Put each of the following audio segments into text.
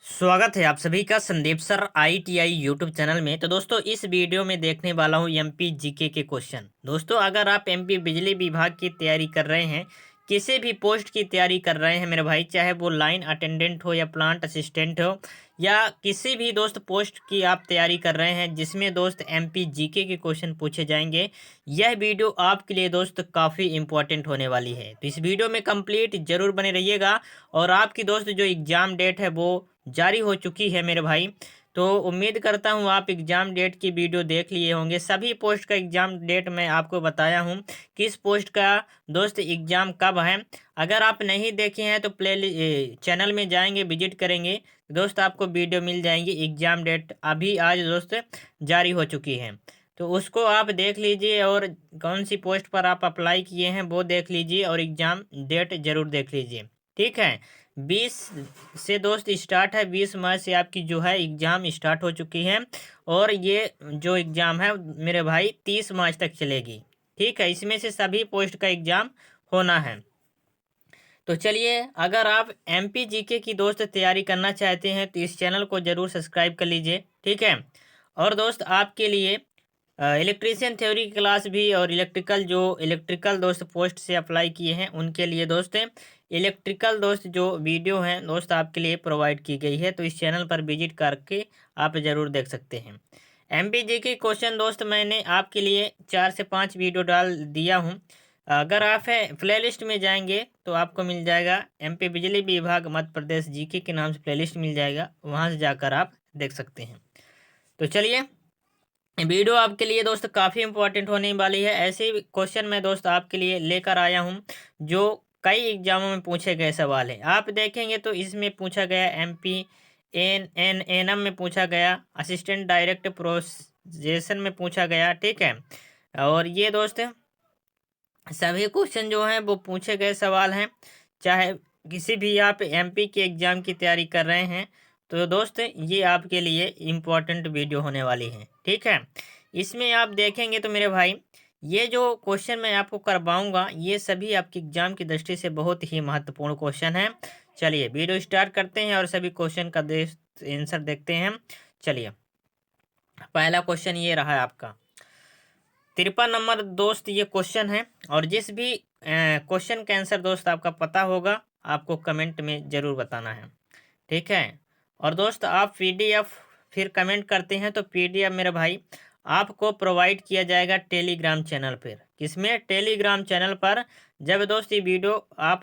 स्वागत है आप सभी का Sandeep sir ITI YouTube channel में। तो दोस्तों इस वीडियो में देखने वाला हूँ एमपी जीके के क्वेश्चन। दोस्तों अगर आप एमपी बिजली विभाग की तैयारी कर रहे हैं, किसी भी पोस्ट की तैयारी कर रहे हैं मेरे भाई, चाहे वो लाइन अटेंडेंट हो या प्लांट असिस्टेंट हो या किसी भी दोस्त पोस्ट की आप तैयारी कर रहे हैं जिसमें दोस्त एमपी जीके के क्वेश्चन पूछे जाएंगे, यह वीडियो आपके लिए दोस्त काफ़ी इंपॉर्टेंट होने वाली है। तो इस वीडियो में कंप्लीट जरूर बने रहिएगा। और आपकी दोस्त जो एग्ज़ाम डेट है वो जारी हो चुकी है मेरे भाई। तो उम्मीद करता हूँ आप एग्ज़ाम डेट की वीडियो देख लिए होंगे। सभी पोस्ट का एग्ज़ाम डेट मैं आपको बताया हूँ, किस पोस्ट का दोस्त एग्ज़ाम कब है। अगर आप नहीं देखे हैं तो चैनल में जाएंगे, विजिट करेंगे दोस्त, आपको वीडियो मिल जाएंगी। एग्ज़ाम डेट अभी आज दोस्त जारी हो चुकी है, तो उसको आप देख लीजिए और कौन सी पोस्ट पर आप अप्लाई किए हैं वो देख लीजिए और एग्ज़ाम डेट ज़रूर देख लीजिए। ठीक है, 20 से दोस्त स्टार्ट है, 20 मार्च से आपकी जो है एग्ज़ाम स्टार्ट हो चुकी है। और ये जो एग्ज़ाम है मेरे भाई 30 मार्च तक चलेगी। ठीक है, इसमें से सभी पोस्ट का एग्ज़ाम होना है। तो चलिए, अगर आप एमपी जीके की दोस्त तैयारी करना चाहते हैं तो इस चैनल को ज़रूर सब्सक्राइब कर लीजिए। ठीक है, और दोस्त आपके लिए इलेक्ट्रीशियन थ्योरी की क्लास भी और इलेक्ट्रिकल दोस्त पोस्ट से अप्लाई किए हैं उनके लिए दोस्त इलेक्ट्रिकल दोस्त जो वीडियो हैं दोस्त आपके लिए प्रोवाइड की गई है। तो इस चैनल पर विजिट करके आप ज़रूर देख सकते हैं। एमपीजी के क्वेश्चन दोस्त मैंने आपके लिए 4 से 5 वीडियो डाल दिया हूँ। अगर आप प्लेलिस्ट में जाएंगे तो आपको मिल जाएगा एमपी बिजली विभाग मध्य प्रदेश जीके के नाम से प्लेलिस्ट मिल जाएगा, वहाँ से जाकर आप देख सकते हैं। तो चलिए, वीडियो आपके लिए दोस्त काफ़ी इंपॉर्टेंट होने वाली है। ऐसे ही क्वेश्चन मैं दोस्त आपके लिए लेकर आया हूँ जो कई एग्जामों में पूछे गए सवाल हैं। आप देखेंगे तो इसमें पूछा गया एमपी एनएम में पूछा गया, असिस्टेंट डायरेक्ट प्रोजेशन में पूछा गया। ठीक है, और ये दोस्त सभी क्वेश्चन जो हैं वो पूछे गए सवाल हैं। चाहे किसी भी आप एमपी के एग्ज़ाम की तैयारी कर रहे हैं तो दोस्त ये आपके लिए इम्पोर्टेंट वीडियो होने वाली है। ठीक है, इसमें आप देखेंगे तो मेरे भाई ये जो क्वेश्चन मैं आपको करवाऊंगा ये सभी आपकी एग्ज़ाम की दृष्टि से बहुत ही महत्वपूर्ण क्वेश्चन है। चलिए वीडियो स्टार्ट करते हैं और सभी क्वेश्चन का आंसर देखते हैं। चलिए, पहला क्वेश्चन ये रहा है आपका 53 नंबर दोस्त ये क्वेश्चन है। और जिस भी क्वेश्चन का आंसर दोस्त आपका पता होगा आपको कमेंट में ज़रूर बताना है। ठीक है, और दोस्त आप पीडीएफ फिर कमेंट करते हैं तो पीडीएफ मेरे भाई आपको प्रोवाइड किया जाएगा टेलीग्राम चैनल पर। किसमें? टेलीग्राम चैनल पर। जब दोस्त ये वीडियो आप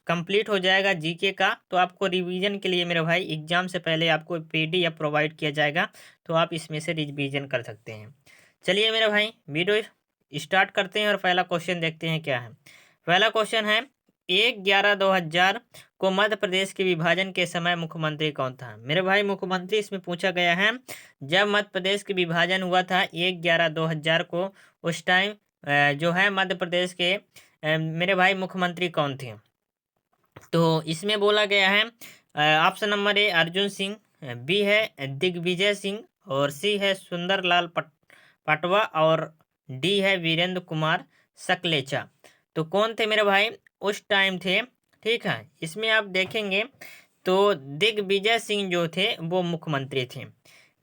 कंप्लीट हो जाएगा जीके का तो आपको रिवीजन के लिए मेरे भाई एग्जाम से पहले आपको पीडीएफ प्रोवाइड किया जाएगा, तो आप इसमें से रिवीजन कर सकते हैं। चलिए मेरे भाई वीडियो स्टार्ट करते हैं और पहला क्वेश्चन देखते हैं क्या है। पहला क्वेश्चन है 1/11/2000 को मध्य प्रदेश के विभाजन के समय मुख्यमंत्री कौन था? मेरे भाई मुख्यमंत्री इसमें पूछा गया है। जब मध्य प्रदेश के विभाजन हुआ था 1/11/2000 को, उस टाइम जो है मध्य प्रदेश के मेरे भाई मुख्यमंत्री कौन थे? तो इसमें बोला गया है option number A Arjun Singh, B है दिग्विजय सिंह, और सी है सुंदरलाल पटवा, और डी है वीरेंद्र कुमार सकलेचा। तो कौन थे मेरे भाई उस टाइम थे? ठीक है, इसमें आप देखेंगे तो दिग्विजय सिंह जो थे वो मुख्यमंत्री थे।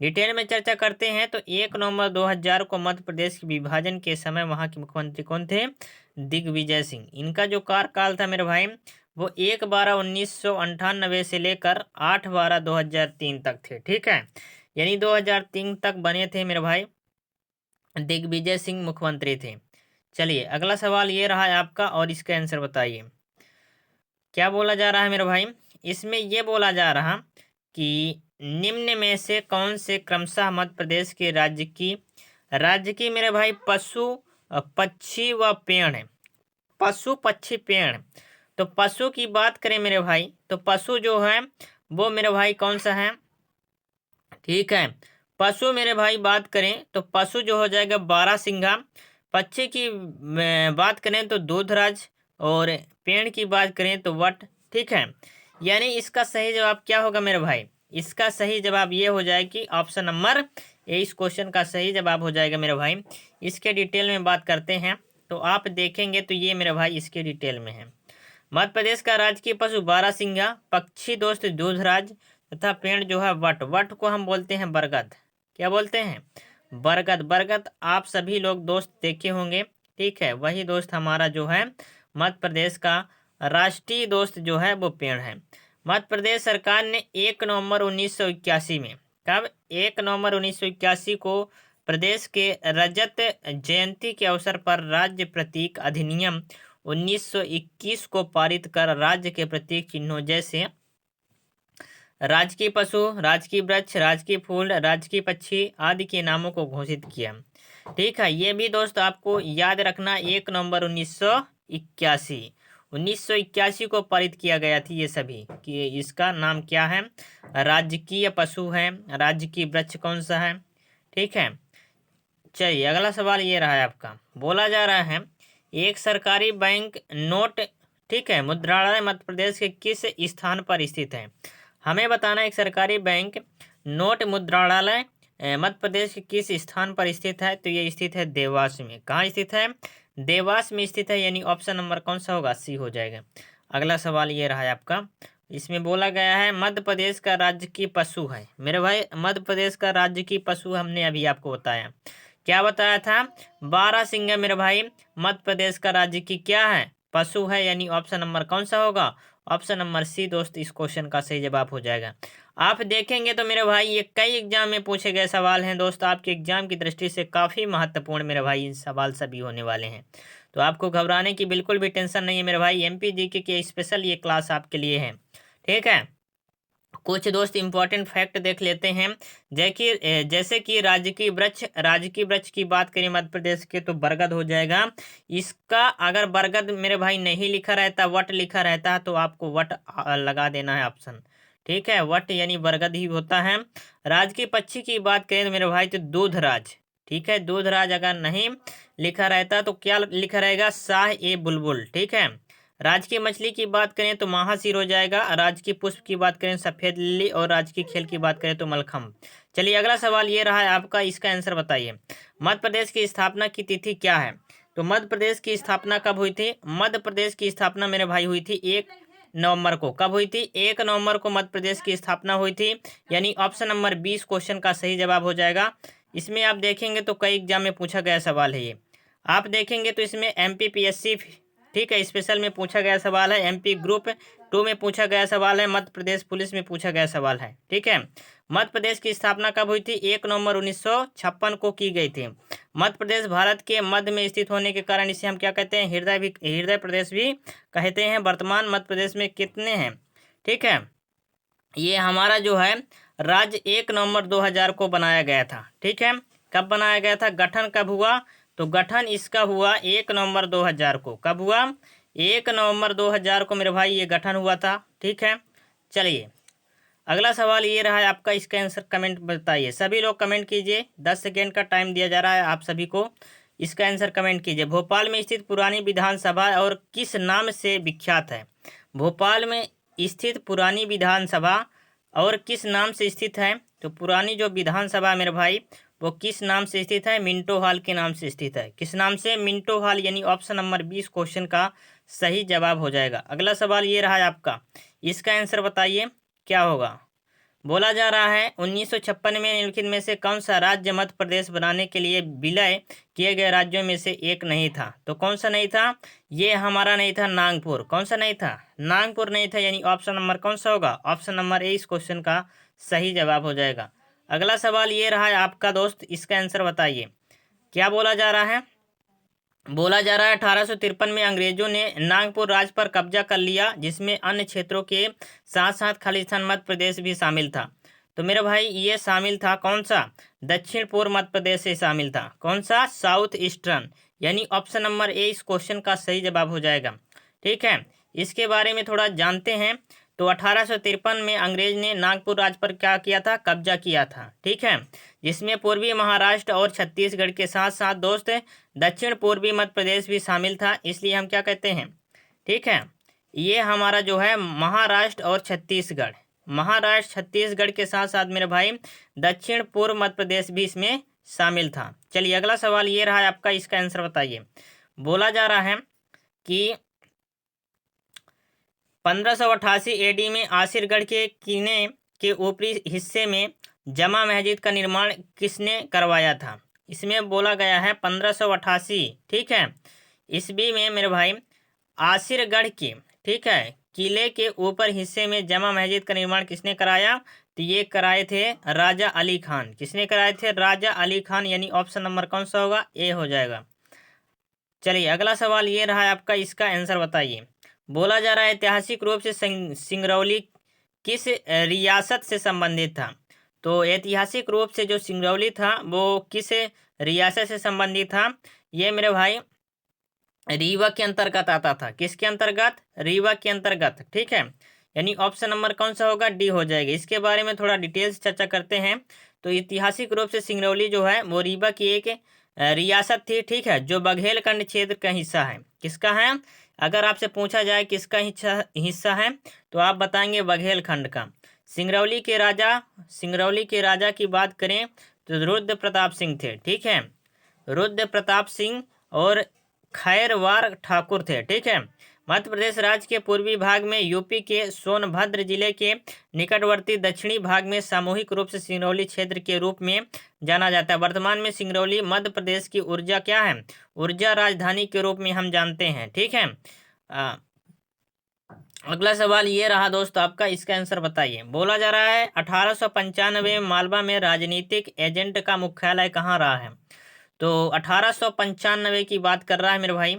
डिटेल में चर्चा करते हैं तो 1 नवंबर 2000 को मध्य प्रदेश के विभाजन के समय वहाँ के मुख्यमंत्री कौन थे? दिग्विजय सिंह। इनका जो कार्यकाल था मेरे भाई वो 1/12/1998 से लेकर 8/12/2003 तक थे। ठीक है, यानी 2003 तक बने थे मेरे भाई, दिग्विजय सिंह मुख्यमंत्री थे। चलिए अगला सवाल ये रहा है आपका और इसका आंसर बताइए। क्या बोला जा रहा है मेरे भाई? इसमें ये बोला जा रहा कि निम्न में से कौन से क्रमशः मध्य प्रदेश के राज्य की मेरे भाई पशु पक्षी व पेड़ है? पशु पक्षी पेड़। तो पशु की बात करें मेरे भाई तो पशु जो है वो मेरे भाई कौन सा है? ठीक है, पशु मेरे भाई बात करें तो पशु जो हो जाएगा बारहसिंघा। पक्षी की बात करें तो दूधराज, और पेड़ की बात करें तो वट। ठीक है, यानी इसका सही जवाब क्या होगा मेरे भाई? इसका सही जवाब ये हो जाए कि ऑप्शन नंबर ए इस क्वेश्चन का सही जवाब हो जाएगा मेरे भाई। इसके डिटेल में बात करते हैं तो आप देखेंगे तो ये मेरे भाई इसके डिटेल में है। मध्य प्रदेश का राजकीय पशु बारहसिंगा, पक्षी दोस्त दूधराज तथा पेड़ जो है वट। वट को हम बोलते हैं बरगद। क्या बोलते हैं? बरगद। बरगद आप सभी लोग दोस्त देखे होंगे, ठीक है, वही दोस्त हमारा जो है मध्य प्रदेश का राष्ट्रीय दोस्त जो है वो पेड़ है। मध्य प्रदेश सरकार ने 1 नवंबर 1981 में, कब? 1 नवंबर 1981 को प्रदेश के रजत जयंती के अवसर पर राज्य प्रतीक अधिनियम 1921 को पारित कर राज्य के प्रतीक चिन्हों जैसे राजकीय पशु, राजकीय वृक्ष, राजकीय फूल, राजकीय पक्षी आदि के नामों को घोषित किया। ठीक है, ये भी दोस्त आपको याद रखना, 1 नवंबर 1981 को पारित किया गया थी ये सभी, कि इसका नाम क्या है? राजकीय पशु है। राजकीय वृक्ष कौन सा है? ठीक है, चलिए अगला सवाल ये रहा है आपका। बोला जा रहा है एक सरकारी बैंक नोट, ठीक है, मुद्रालय मध्य प्रदेश के किस स्थान पर स्थित है? हमें बताना एक सरकारी बैंक नोट मुद्रालय मध्य प्रदेश के किस स्थान पर स्थित है? तो ये स्थित है देवास में। कहाँ स्थित है? देवास में स्थित है, यानी ऑप्शन नंबर कौन सा होगा? सी हो जाएगा। अगला सवाल ये रहा है आपका। इसमें बोला गया है मध्य प्रदेश का राजकीय पशु है। मेरे भाई मध्य प्रदेश का राजकीय पशु हमने अभी आपको बताया। क्या बताया था? बारहसिंगा मेरे भाई मध्य प्रदेश का राजकीय क्या है? पशु है, यानी ऑप्शन नंबर कौन सा होगा? ऑप्शन नंबर सी दोस्त इस क्वेश्चन का सही जवाब हो जाएगा। आप देखेंगे तो मेरे भाई ये कई एग्जाम में पूछे गए सवाल हैं दोस्त, आपके एग्जाम की दृष्टि से काफ़ी महत्वपूर्ण मेरे भाई इन सवाल सभी होने वाले हैं। तो आपको घबराने की बिल्कुल भी टेंशन नहीं है मेरे भाई, एमपी जीके के स्पेशल ये क्लास आपके लिए है। ठीक है, कुछ दोस्त इंपॉर्टेंट फैक्ट देख लेते हैं। जैसे कि राजकीय वृक्ष की बात करें मध्य प्रदेश के तो बरगद हो जाएगा। इसका अगर बरगद मेरे भाई नहीं लिखा रहता, वट लिखा रहता, तो आपको वट लगा देना है ऑप्शन। ठीक है, वट यानी बरगद ही होता है। राजकीय पक्षी की बात करें तो मेरे भाई तो दूधराज। ठीक है, दूधराज अगर नहीं लिखा रहता तो क्या लिखा रहेगा? शाह ए बुलबुल। ठीक है, राजकीय मछली की बात करें तो महासीर हो जाएगा। राजकीय पुष्प की बात करें सफेद लिली, और राजकीय खेल की बात करें तो मलखम्ब। चलिए अगला सवाल ये रहा है आपका, इसका आंसर बताइए। मध्य प्रदेश की स्थापना की तिथि क्या है? तो मध्य प्रदेश की स्थापना कब हुई थी? मध्य प्रदेश की स्थापना मेरे भाई हुई थी 1 नवंबर को। कब हुई थी? 1 नवंबर को मध्य प्रदेश की स्थापना हुई थी, यानी ऑप्शन नंबर 20 क्वेश्चन का सही जवाब हो जाएगा। इसमें आप देखेंगे तो कई एग्जाम में पूछा गया सवाल है ये। आप देखेंगे तो इसमें MPPSC, ठीक है, स्पेशल में पूछा गया सवाल है, MP ग्रुप 2 में पूछा गया सवाल है, मध्य प्रदेश पुलिस में पूछा गया सवाल है। ठीक है, मध्य प्रदेश की स्थापना कब हुई थी? 1 नवंबर 1956 को की गई थी। मध्य प्रदेश भारत के मध्य में स्थित होने के कारण इसे हम क्या कहते हैं? हृदय प्रदेश भी कहते हैं। वर्तमान मध्य प्रदेश में कितने हैं? ठीक है, ये हमारा जो है राज्य 1 नवंबर 2000 को बनाया गया था। ठीक है, कब बनाया गया था? गठन कब हुआ? तो गठन इसका हुआ 1 नवंबर 2000 को। कब हुआ? 1 नवंबर 2000 को मेरे भाई ये गठन हुआ था। ठीक है, चलिए अगला सवाल ये रहा है आपका, इसका आंसर कमेंट बताइए। सभी लोग कमेंट कीजिए, 10 सेकेंड का टाइम दिया जा रहा है आप सभी को। इसका आंसर कमेंट कीजिए। भोपाल में स्थित पुरानी विधानसभा और किस नाम से विख्यात है? भोपाल में स्थित पुरानी विधानसभा और किस नाम से स्थित है? तो पुरानी जो विधानसभा मेरे भाई वो किस नाम से स्थित है? मिंटो हॉल के नाम से स्थित है। किस नाम से? मिंटो हॉल, यानी ऑप्शन नंबर 20 क्वेश्चन का सही जवाब हो जाएगा। अगला सवाल ये रहा है आपका, इसका आंसर बताइए क्या होगा। बोला जा रहा है 1956 में निम्नलिखित में से कौन सा राज्य मध्य प्रदेश बनाने के लिए विलय किए गए राज्यों में से एक नहीं था? तो कौन सा नहीं था? ये हमारा नहीं था नागपुर। कौन सा नहीं था? नागपुर नहीं था, यानी ऑप्शन नंबर कौन सा होगा? ऑप्शन नंबर ए इस क्वेश्चन का सही जवाब हो जाएगा। अगला सवाल ये रहा है आपका दोस्त, इसका आंसर बताइए। क्या बोला जा रहा है? बोला जा रहा है 1853 में अंग्रेजों ने नागपुर राज्य पर कब्जा कर लिया, जिसमें अन्य क्षेत्रों के साथ साथ खालिस्तान मध्य प्रदेश भी शामिल था। तो मेरे भाई ये शामिल था कौन सा? दक्षिण पूर्व मध्य प्रदेश से शामिल था। कौन सा? साउथ ईस्टर्न, यानी ऑप्शन नंबर ए इस क्वेश्चन का सही जवाब हो जाएगा। ठीक है, इसके बारे में थोड़ा जानते हैं। तो 1853 में अंग्रेज ने नागपुर राज्य पर क्या किया था? कब्जा किया था। ठीक है, जिसमें पूर्वी महाराष्ट्र और छत्तीसगढ़ के साथ साथ दोस्त दक्षिण पूर्वी मध्य प्रदेश भी शामिल था, इसलिए हम क्या कहते हैं? ठीक है, ये हमारा जो है महाराष्ट्र और छत्तीसगढ़, महाराष्ट्र छत्तीसगढ़ के साथ साथ मेरे भाई दक्षिण पूर्व मध्य प्रदेश भी इसमें शामिल था। चलिए अगला सवाल ये रहा है आपका, इसका आंसर बताइए। बोला जा रहा है कि 1588 एडी में आसिरगढ़ के किले के ऊपरी हिस्से में जमा मस्जिद का निर्माण किसने करवाया था? इसमें बोला गया है 1588, ठीक है, ईस्वी में मेरे भाई आसिरगढ़ की, ठीक है, किले के ऊपर हिस्से में जमा मस्जिद का निर्माण किसने कराया? तो ये कराए थे राजा अली खान। किसने कराए थे? राजा अली खान, यानी ऑप्शन नंबर कौन सा होगा? ए हो जाएगा। चलिए अगला सवाल ये रहा है आपका, इसका आंसर बताइए। बोला जा रहा है ऐतिहासिक रूप से सिंगरौली किस रियासत से संबंधित था? तो ऐतिहासिक रूप से जो सिंगरौली था वो किस रियासत से संबंधित था? ये मेरे भाई रीवा के अंतर्गत आता था। किसके अंतर्गत? रीवा के अंतर्गत, ठीक है, यानी ऑप्शन नंबर कौन सा होगा? डी हो जाएगा। इसके बारे में थोड़ा डिटेल्स चर्चा करते हैं। तो ऐतिहासिक रूप से सिंगरौली जो है वो रीवा की एक रियासत थी, ठीक है, जो बघेलखंड क्षेत्र का हिस्सा है। किसका है? अगर आपसे पूछा जाए किसका हिस्सा है तो आप बताएंगे बघेलखंड का। सिंगरौली के राजा की बात करें तो रुद्र प्रताप सिंह थे, ठीक है, रुद्र प्रताप सिंह और खैरवार ठाकुर थे, ठीक है। मध्य प्रदेश राज्य के पूर्वी भाग में यूपी के सोनभद्र जिले के निकटवर्ती दक्षिणी भाग में सामूहिक रूप से सिंगरौली क्षेत्र के रूप में जाना जाता है। वर्तमान में सिंगरौली मध्य प्रदेश की ऊर्जा क्या है? ऊर्जा राजधानी के रूप में हम जानते हैं, ठीक है। अगला सवाल ये रहा दोस्त आपका, इसका आंसर बताइए। बोला जा रहा है 1895 में मालवा में राजनीतिक एजेंट का मुख्यालय कहाँ रहा है? तो 1895 की बात कर रहा है मेरे भाई।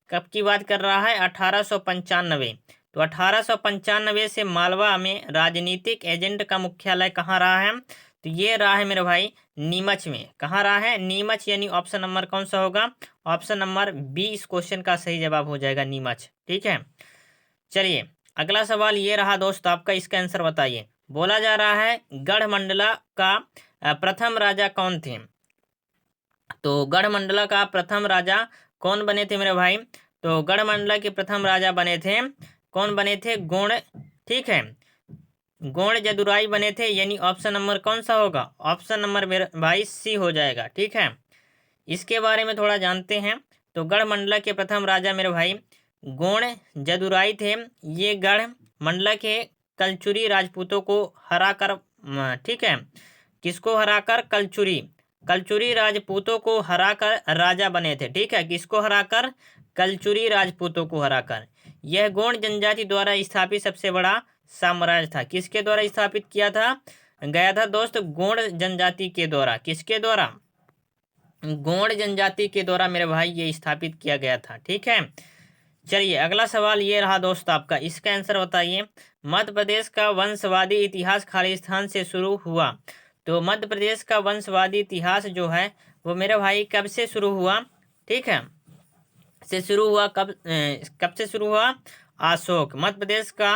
कब की बात कर रहा है? 1895। तो 1895 से मालवा में राजनीतिक एजेंट का मुख्यालय कहाँ रहा है? तो ये रहा है मेरे भाई नीमच में। कहाँ रहा है? नीमच, यानी ऑप्शन नंबर कौन सा होगा? ऑप्शन नंबर बी इस क्वेश्चन का सही जवाब हो जाएगा, नीमच, ठीक है। चलिए अगला सवाल ये रहा दोस्त आपका, इसका आंसर बताइए। बोला जा रहा है गढ़मंडला का प्रथम राजा कौन थे? तो गढ़मंडला का प्रथम राजा कौन बने थे मेरे भाई? तो गढ़मंडला के प्रथम राजा बने थे, कौन बने थे? गोंड, ठीक है, गोंड जदुराई बने थे, यानी ऑप्शन नंबर कौन सा होगा? ऑप्शन नंबर मेरे भाई सी हो जाएगा, ठीक है। इसके बारे में थोड़ा जानते हैं। तो गढ़मंडला के प्रथम राजा मेरे भाई गोंड जदुराई थे। ये गढ़मंडला के कलचुरी राजपूतों को हराकर, ठीक है, किसको हराकर? कलचुरी राजपूतों को हराकर राजा बने थे, ठीक है। किसको हराकर? कलचुरी राजपूतों को हराकर। यह गोंड जनजाति द्वारा स्थापित सबसे बड़ा साम्राज्य था। किसके द्वारा स्थापित किया था गया था दोस्त? गोंड जनजाति के द्वारा। किसके द्वारा? गोंड जनजाति के द्वारा मेरे भाई ये स्थापित किया गया था, ठीक है। चलिए अगला सवाल ये रहा दोस्त आपका, इसका आंसर बताइए। मध्य प्रदेश का वंशवादी इतिहास खालिस्तान से शुरू हुआ। तो मध्य प्रदेश का वंशवादी इतिहास जो है वो मेरे भाई कब से शुरू हुआ? ठीक है, से शुरू हुआ कब से शुरू हुआ? अशोक। मध्य प्रदेश का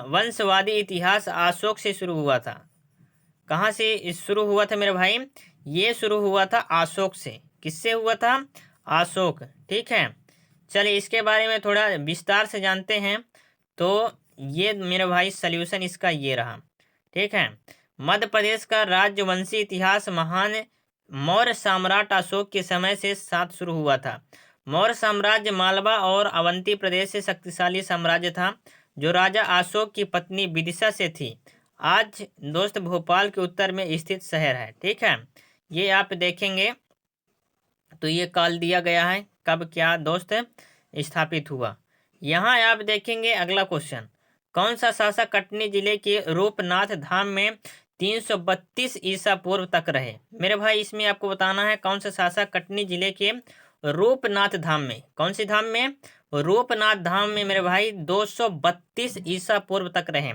वंशवादी इतिहास अशोक से शुरू हुआ था। कहाँ से शुरू हुआ था मेरे भाई? ये शुरू हुआ था अशोक से। किससे हुआ था? अशोक, ठीक है। चलिए इसके बारे में थोड़ा विस्तार से जानते हैं। तो ये मेरे भाई सल्यूशन इसका ये रहा, ठीक है। मध्य प्रदेश का राजवंशी इतिहास महान मौर्य सम्राट अशोक के समय से साथ शुरू हुआ था। मौर्य साम्राज्य मालवा और अवंती प्रदेश से शक्तिशाली साम्राज्य था, जो राजा अशोक की पत्नी विदिशा से थी। आज दोस्त भोपाल के उत्तर में स्थित शहर है, ठीक है। ये आप देखेंगे तो ये काल दिया गया है कब क्या दोस्त स्थापित हुआ। यहाँ आप देखेंगे अगला क्वेश्चन, कौन सा शासक कटनी जिले के रूपनाथ धाम में 332 ईसा पूर्व तक रहे? मेरे भाई इसमें आपको बताना है कौन सा शासक कटनी जिले के रूपनाथ धाम में, कौन सी धाम में? रूपनाथ धाम में मेरे भाई 232 ईसा पूर्व तक रहे।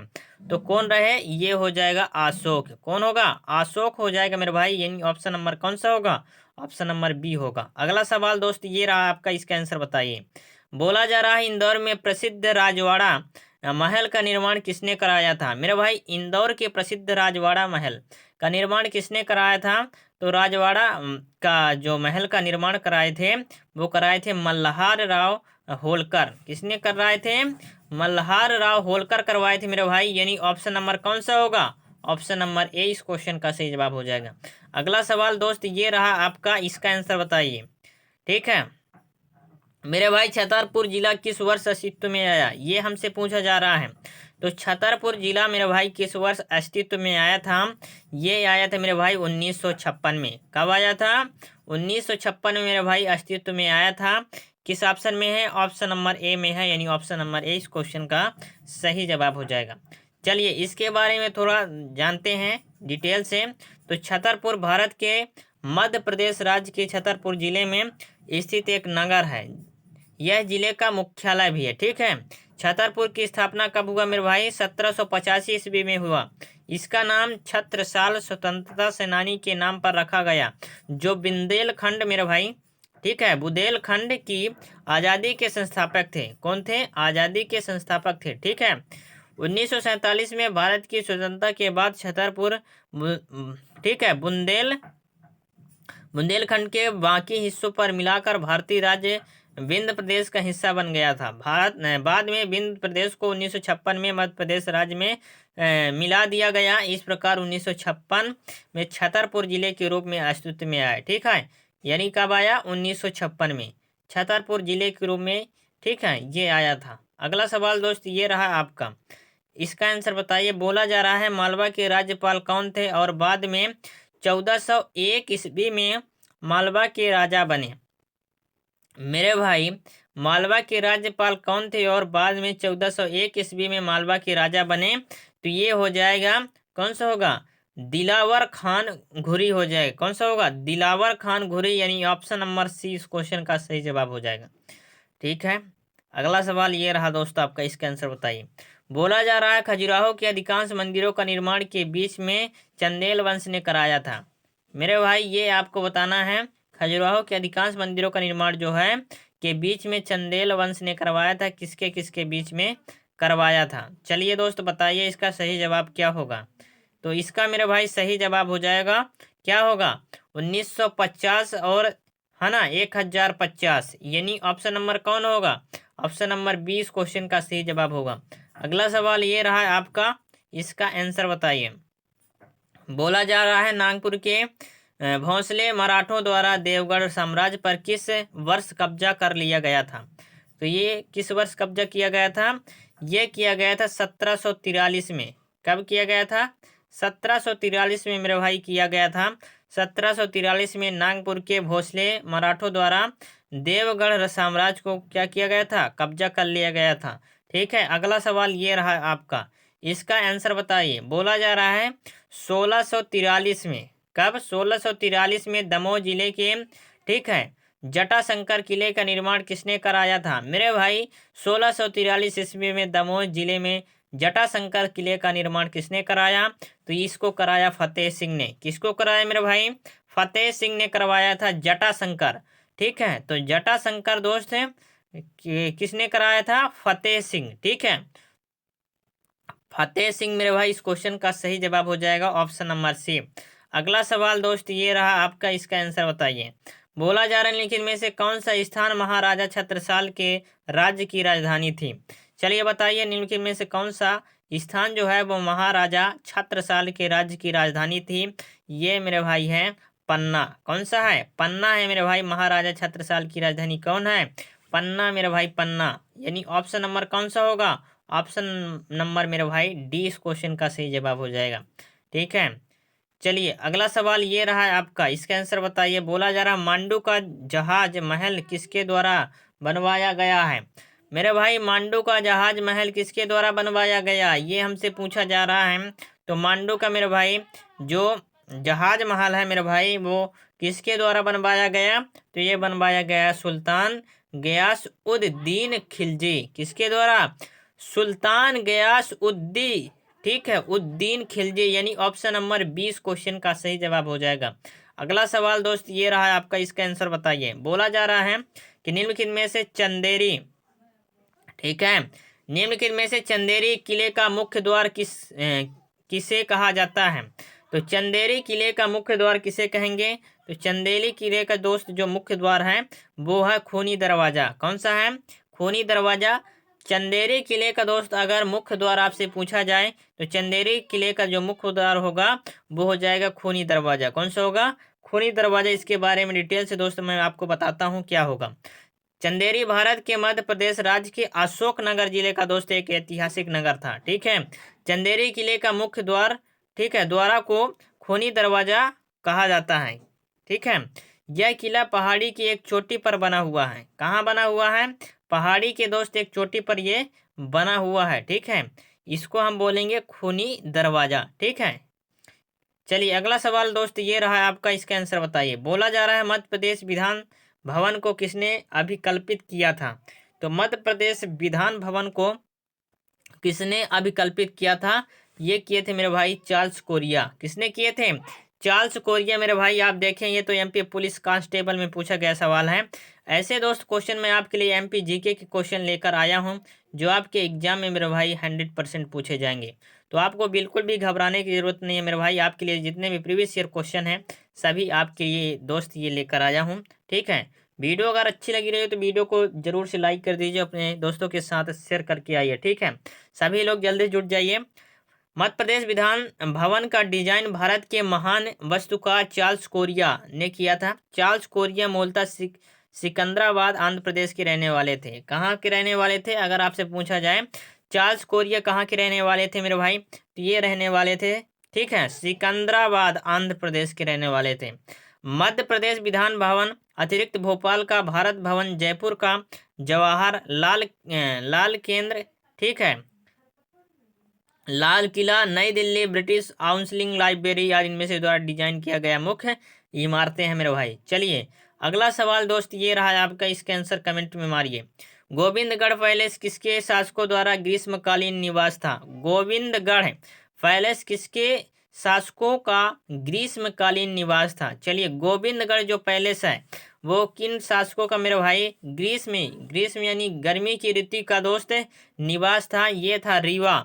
तो कौन रहे? ये हो जाएगा अशोक। कौन होगा? अशोक हो जाएगा मेरे भाई, यानी ऑप्शन नंबर कौन सा होगा? ऑप्शन नंबर बी होगा। अगला सवाल दोस्त ये रहा आपका, इसका आंसर बताइए। बोला जा रहा है इंदौर में प्रसिद्ध राजवाड़ा महल का निर्माण किसने कराया था? मेरे भाई इंदौर के प्रसिद्ध राजवाड़ा महल का निर्माण किसने कराया था? तो राजवाड़ा का जो महल का निर्माण कराए थे वो कराए थे मल्हार राव होलकर। किसने कराए थे? मल्हार राव होलकर करवाए थे मेरे भाई, यानी ऑप्शन नंबर कौन सा होगा? ऑप्शन नंबर ए इस क्वेश्चन का सही जवाब हो जाएगा। अगला सवाल दोस्त ये रहा आपका, इसका आंसर बताइए, ठीक है। मेरे भाई छतरपुर जिला किस वर्ष अस्तित्व में आया, ये हमसे पूछा जा रहा है। तो छतरपुर जिला मेरे भाई किस वर्ष अस्तित्व में आया था, ये आया था मेरे भाई 1956 में। कब आया था? 1956 में मेरे भाई अस्तित्व में आया था। किस ऑप्शन में है? ऑप्शन नंबर ए में है, यानी ऑप्शन नंबर ए इस क्वेश्चन का सही जवाब हो जाएगा। चलिए इसके बारे में थोड़ा जानते हैं डिटेल से। तो छतरपुर भारत के मध्य प्रदेश राज्य के छतरपुर जिले में स्थित एक नगर है। यह जिले का मुख्यालय भी है। ठीक है। छतरपुर की स्थापना कब हुआ मेरे भाई? 1785 ईस्वी में हुआ। इसका नाम छत्रसाल स्वतंत्रता सेनानी के नाम पर रखा गया, जो बुंदेलखंड मेरे भाई, ठीक है, बुंदेलखंड की आज़ादी के संस्थापक थे। कौन थे? आज़ादी के संस्थापक थे। ठीक है। 1947 में भारत की स्वतंत्रता के बाद छतरपुर, ठीक है, बुंदेलखंड के बाकी हिस्सों पर मिलाकर भारतीय राज्य विंध्य प्रदेश का हिस्सा बन गया था। बाद में विंध्य प्रदेश को 1956 में मध्य प्रदेश राज्य में मिला दिया गया। इस प्रकार 1956 में छतरपुर जिले के रूप में अस्तित्व में आया। ठीक है। यानी कब आया? 1956 में छतरपुर जिले के रूप में, ठीक है, ये आया था। अगला सवाल दोस्त ये रहा आपका, इसका आंसर बताइए। बोला जा रहा है मालवा के राज्यपाल कौन थे और बाद में 1401 ईस्वी में मालवा के राजा बने? मेरे भाई मालवा के राज्यपाल कौन थे और बाद में 1401 ईस्वी में मालवा के राजा बने? तो ये हो जाएगा, कौन सा होगा? दिलावर खान घुरी हो जाएगा। कौन सा होगा? दिलावर खान घुरी, यानी ऑप्शन नंबर सी इस क्वेश्चन का सही जवाब हो जाएगा। ठीक है। अगला सवाल ये रहा दोस्तों आपका, इसका आंसर बताइए। बोला जा रहा है खजुराहो के अधिकांश मंदिरों का निर्माण के बीच में चंदेल वंश ने कराया था। मेरे भाई ये आपको बताना है, खजुराहो के अधिकांश मंदिरों का निर्माण जो है के बीच में चंदेल वंश ने करवाया था। किसके किसके बीच में करवाया था? चलिए दोस्त बताइए इसका सही जवाब क्या होगा। तो इसका मेरे भाई सही जवाब हो जाएगा, क्या होगा? 1950 और, है ना, 1050, यानी ऑप्शन नंबर कौन होगा? ऑप्शन नंबर 20 क्वेश्चन का सही जवाब होगा। अगला सवाल ये रहा है आपका, इसका आंसर बताइए। बोला जा रहा है नागपुर के भोंसले मराठों द्वारा देवगढ़ साम्राज्य पर किस वर्ष कब्जा कर लिया गया था? तो ये किस वर्ष कब्जा किया गया था? ये किया गया था 1743 में। कब किया गया था? 1743 में मेरे भाई किया गया था। 1743 में नागपुर के भोसले मराठों द्वारा देवगढ़ साम्राज्य को क्या किया गया था? कब्जा कर लिया गया था। ठीक है। अगला सवाल ये रहा आपका, इसका आंसर बताइए। बोला जा रहा है 1643 में, कब? 1643 में दमोह जिले के, ठीक है, जटाशंकर किले का निर्माण किसने कराया था? मेरे भाई 1643 ईस्वी में दमोह जिले में जटाशंकर किले का निर्माण किसने कराया? तो इसको कराया फतेह सिंह ने। किसको कराया मेरे भाई? फतेह सिंह ने करवाया था जटाशंकर। ठीक है। तो जटाशंकर दोस्त है किसने कराया था? फतेह सिंह। ठीक है। फतेह सिंह मेरे भाई इस क्वेश्चन का सही जवाब हो जाएगा, ऑप्शन नंबर सी। अगला सवाल दोस्त ये रहा आपका, इसका आंसर बताइए। बोला जा रहा है निम्नलिखित में से कौन सा स्थान महाराजा छत्रसाल के राज्य की राजधानी थी? चलिए बताइए निम्नलिखित में से कौन सा स्थान जो है वो महाराजा छत्रसाल के राज्य की राजधानी थी? ये मेरे भाई है पन्ना। कौन सा है? पन्ना है मेरे भाई। महाराजा छत्रसाल की राजधानी कौन है? पन्ना मेरे भाई, पन्ना। यानी ऑप्शन नंबर कौन सा होगा? ऑप्शन नंबर मेरे भाई डी इस क्वेश्चन का सही जवाब हो जाएगा। ठीक है। चलिए अगला सवाल ये रहा है आपका, इसका आंसर बताइए। बोला जा रहा मांडू का जहाज महल किसके द्वारा बनवाया गया है? मेरे भाई मांडू का जहाज महल किसके द्वारा बनवाया गया, ये हमसे पूछा जा रहा है। तो मांडू का मेरे भाई जो जहाज महल है मेरे भाई वो किसके द्वारा बनवाया गया? तो ये बनवाया गया सुल्तान गयास उद दीन खिलजी। किसके द्वारा? सुल्तान गयास उद्दीन, ठीक है, उद्दीन खिलजी, यानी ऑप्शन नंबर 20 क्वेश्चन का सही जवाब हो जाएगा। अगला सवाल दोस्त ये रहा है आपका, इसका आंसर बताइए। बोला जा रहा है कि निम्नलिखित में से चंदेरी, ठीक है, निम्नलिखित में से चंदेरी किले का मुख्य द्वार किसे कहा जाता है? तो चंदेरी किले का मुख्य द्वार किसे कहेंगे? तो चंदेरी किले का दोस्त जो मुख्य द्वार है वो है खूनी दरवाजा। कौन सा है? खूनी दरवाजा। चंदेरी किले का दोस्त अगर मुख्य द्वार आपसे पूछा जाए तो चंदेरी किले का जो मुख्य द्वार होगा वो हो जाएगा खूनी दरवाजा। कौन सा होगा? खूनी दरवाजा। इसके बारे में डिटेल से दोस्त मैं आपको बताता हूँ क्या होगा। चंदेरी भारत के मध्य प्रदेश राज्य के अशोकनगर जिले का दोस्त एक ऐतिहासिक नगर था। ठीक है। चंदेरी किले का मुख्य द्वार, ठीक है, द्वारा को खूनी दरवाजा कहा जाता है। ठीक है। यह किला पहाड़ी की एक चोटी पर बना हुआ है। कहाँ बना हुआ है? पहाड़ी के दोस्त एक चोटी पर ये बना हुआ है। ठीक है। इसको हम बोलेंगे खूनी दरवाजा। ठीक है। चलिए अगला सवाल दोस्त ये रहा है आपका, इसका आंसर बताइए। बोला जा रहा है मध्य प्रदेश विधान भवन को किसने अभिकल्पित किया था? तो मध्य प्रदेश विधान भवन को किसने अभिकल्पित किया था? ये किए थे मेरे भाई चार्ल्स कोरिया। किसने किए थे? चार्ल्स कोरिया मेरे भाई। आप देखें ये तो एमपी पुलिस कांस्टेबल में पूछा गया सवाल है। ऐसे दोस्त क्वेश्चन मैं आपके लिए एमपी जीके के क्वेश्चन लेकर आया हूँ जो आपके एग्जाम में मेरे भाई 100% पूछे जाएंगे। तो आपको बिल्कुल भी घबराने की जरूरत नहीं है मेरे भाई। आपके लिए जितने भी प्रीवियस ईयर क्वेश्चन हैं सभी आपके लिए दोस्त ये लेकर आया हूँ। ठीक है। वीडियो अगर अच्छी लगी रही हो तो वीडियो को जरूर से लाइक कर दीजिए, अपने दोस्तों के साथ शेयर करके आइए। ठीक है। सभी लोग जल्दी जुट जाइए। मध्य प्रदेश विधान भवन का डिजाइन भारत के महान वास्तुकार चार्ल्स कोरिया ने किया था। चार्ल्स कोरिया मूलतः सिकंदराबाद आंध्र प्रदेश के रहने वाले थे। कहाँ के रहने वाले थे अगर आपसे पूछा जाए? चार्ल्स कोरिया कहाँ के रहने वाले थे मेरे भाई? तो ये रहने वाले थे, ठीक है, सिकंदराबाद आंध्र प्रदेश के रहने वाले थे। मध्य प्रदेश विधान भवन अतिरिक्त भोपाल का भारत भवन, जयपुर का जवाहर लाल केंद्र, ठीक है, लाल किला, नई दिल्ली ब्रिटिश काउंसिल लाइब्रेरी आदि इनमें से द्वारा डिजाइन किया गया मुख्य इमारतें हैं मेरे भाई। चलिए अगला सवाल दोस्त ये रहा है आपका, इसका आंसर कमेंट में मारिए। गोविंदगढ़ पैलेस किसके शासकों द्वारा ग्रीष्मकालीन निवास था? गोविंदगढ़ पैलेस किसके शासकों का ग्रीष्मकालीन निवास था? चलिए गोविंदगढ़ जो पैलेस है वो किन शासकों का मेरे भाई ग्रीष्म यानी गर्मी की ऋतु का दोस्त निवास था? ये था रीवा।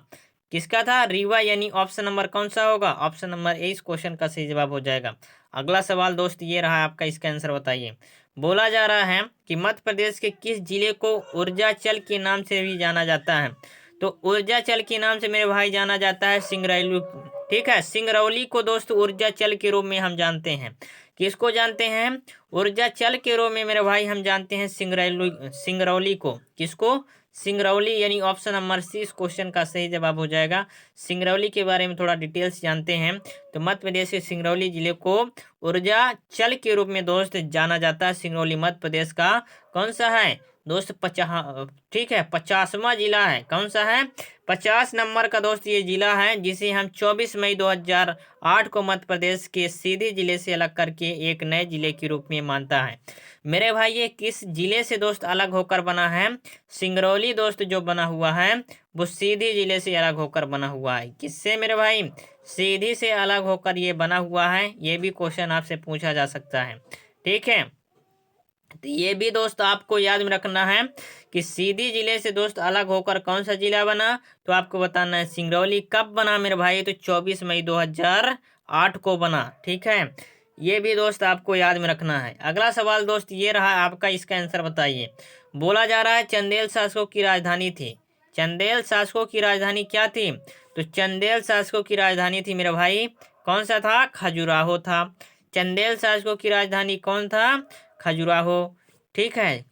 किसका था? रीवा। यानी ऑप्शन नंबर कौन सा होगा? ऑप्शन नंबर ए इस क्वेश्चन का सही जवाब हो जाएगा। अगला सवाल दोस्त ये रहा आपका, इसका आंसर बताइए। बोला जा रहा है कि मध्य प्रदेश के किस जिले को ऊर्जाचल के नाम से भी जाना जाता है? तो ऊर्जाचल के नाम से मेरे भाई जाना जाता है सिंगरौली। ठीक है। सिंगरौली को दोस्त ऊर्जाचल के रूप में हम जानते हैं। किसको जानते हैं? ऊर्जाचल के रूप में मेरे भाई हम जानते हैं सिंगरौली को। किसको? सिंगरौली। यानी ऑप्शन नंबर सी इस क्वेश्चन का सही जवाब हो जाएगा। सिंगरौली के बारे में थोड़ा डिटेल्स जानते हैं तो मध्य प्रदेश के सिंगरौली जिले को ऊर्जाचल के रूप में दोस्त जाना जाता है। सिंगरौली मध्य प्रदेश का कौन सा है दोस्त? ठीक है, 50वां जिला है। कौन सा है? 50 नंबर का दोस्त ये जिला है जिसे हम 24 मई 2008 को मध्य प्रदेश के सीधी जिले से अलग करके एक नए जिले के रूप में मानता है। मेरे भाई ये किस जिले से दोस्त अलग होकर बना है? सिंगरौली दोस्त जो बना हुआ है वो सीधी जिले से अलग होकर बना हुआ है। किससे मेरे भाई? सीधी से अलग होकर ये बना हुआ है। ये भी क्वेश्चन आपसे पूछा जा सकता है। ठीक है। तो ये भी दोस्त आपको याद में रखना है कि सीधी जिले से दोस्त अलग होकर कौन सा जिला बना, तो आपको बताना है सिंगरौली। कब बना मेरे भाई? तो 24 मई 2008 को बना। ठीक है। ये भी दोस्त आपको याद में रखना है। अगला सवाल दोस्त ये रहा आपका, इसका आंसर बताइए। बोला जा रहा है चंदेल शासकों की राजधानी थी। चंदेल शासकों की राजधानी क्या थी? तो चंदेल शासकों की राजधानी थी मेरे भाई कौन सा था? खजुराहो था। चंदेल शासकों की राजधानी कौन था? खजुराहो। ठीक है।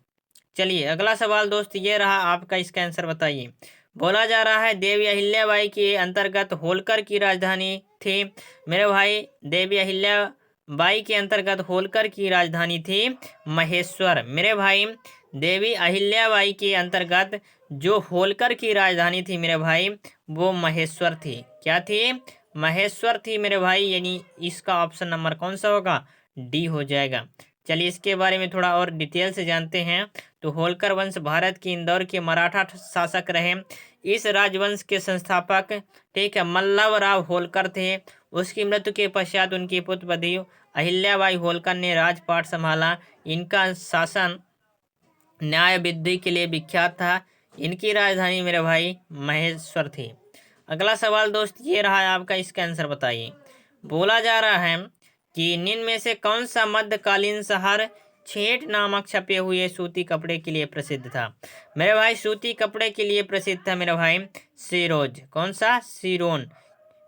चलिए अगला सवाल दोस्त ये रहा आपका, इसका आंसर बताइए। बोला जा रहा है देवी अहिल्याबाई के अंतर्गत होलकर की राजधानी थी। मेरे भाई देवी अहिल्याबाई के अंतर्गत होलकर की राजधानी थी महेश्वर। मेरे भाई देवी अहिल्याबाई के अंतर्गत जो होलकर की राजधानी थी मेरे भाई वो महेश्वर थी। क्या थी? महेश्वर थी मेरे भाई। यानी इसका ऑप्शन नंबर कौन सा होगा? डी हो जाएगा। चलिए इसके बारे में थोड़ा और डिटेल से जानते हैं। तो होलकर वंश भारत के इंदौर के मराठा शासक रहे। इस राजवंश के संस्थापक, ठीक है, मल्लवराव होलकर थे। उसकी मृत्यु के पश्चात उनकी पुत्रवधू अहिल्याबाई होलकर ने राजपाट संभाला। इनका शासन न्याय विधि के लिए विख्यात था। इनकी राजधानी मेरे भाई महेश्वर थी। अगला सवाल दोस्त ये रहा है आपका, इसका आंसर बताइए। बोला जा रहा है कि निम्न में से कौन सा मध्यकालीन शहर छेट नामक छपे हुए सूती कपड़े के लिए प्रसिद्ध था? मेरे भाई सूती कपड़े के लिए प्रसिद्ध था मेरे भाई सिरोज। कौन सा? सिरोन।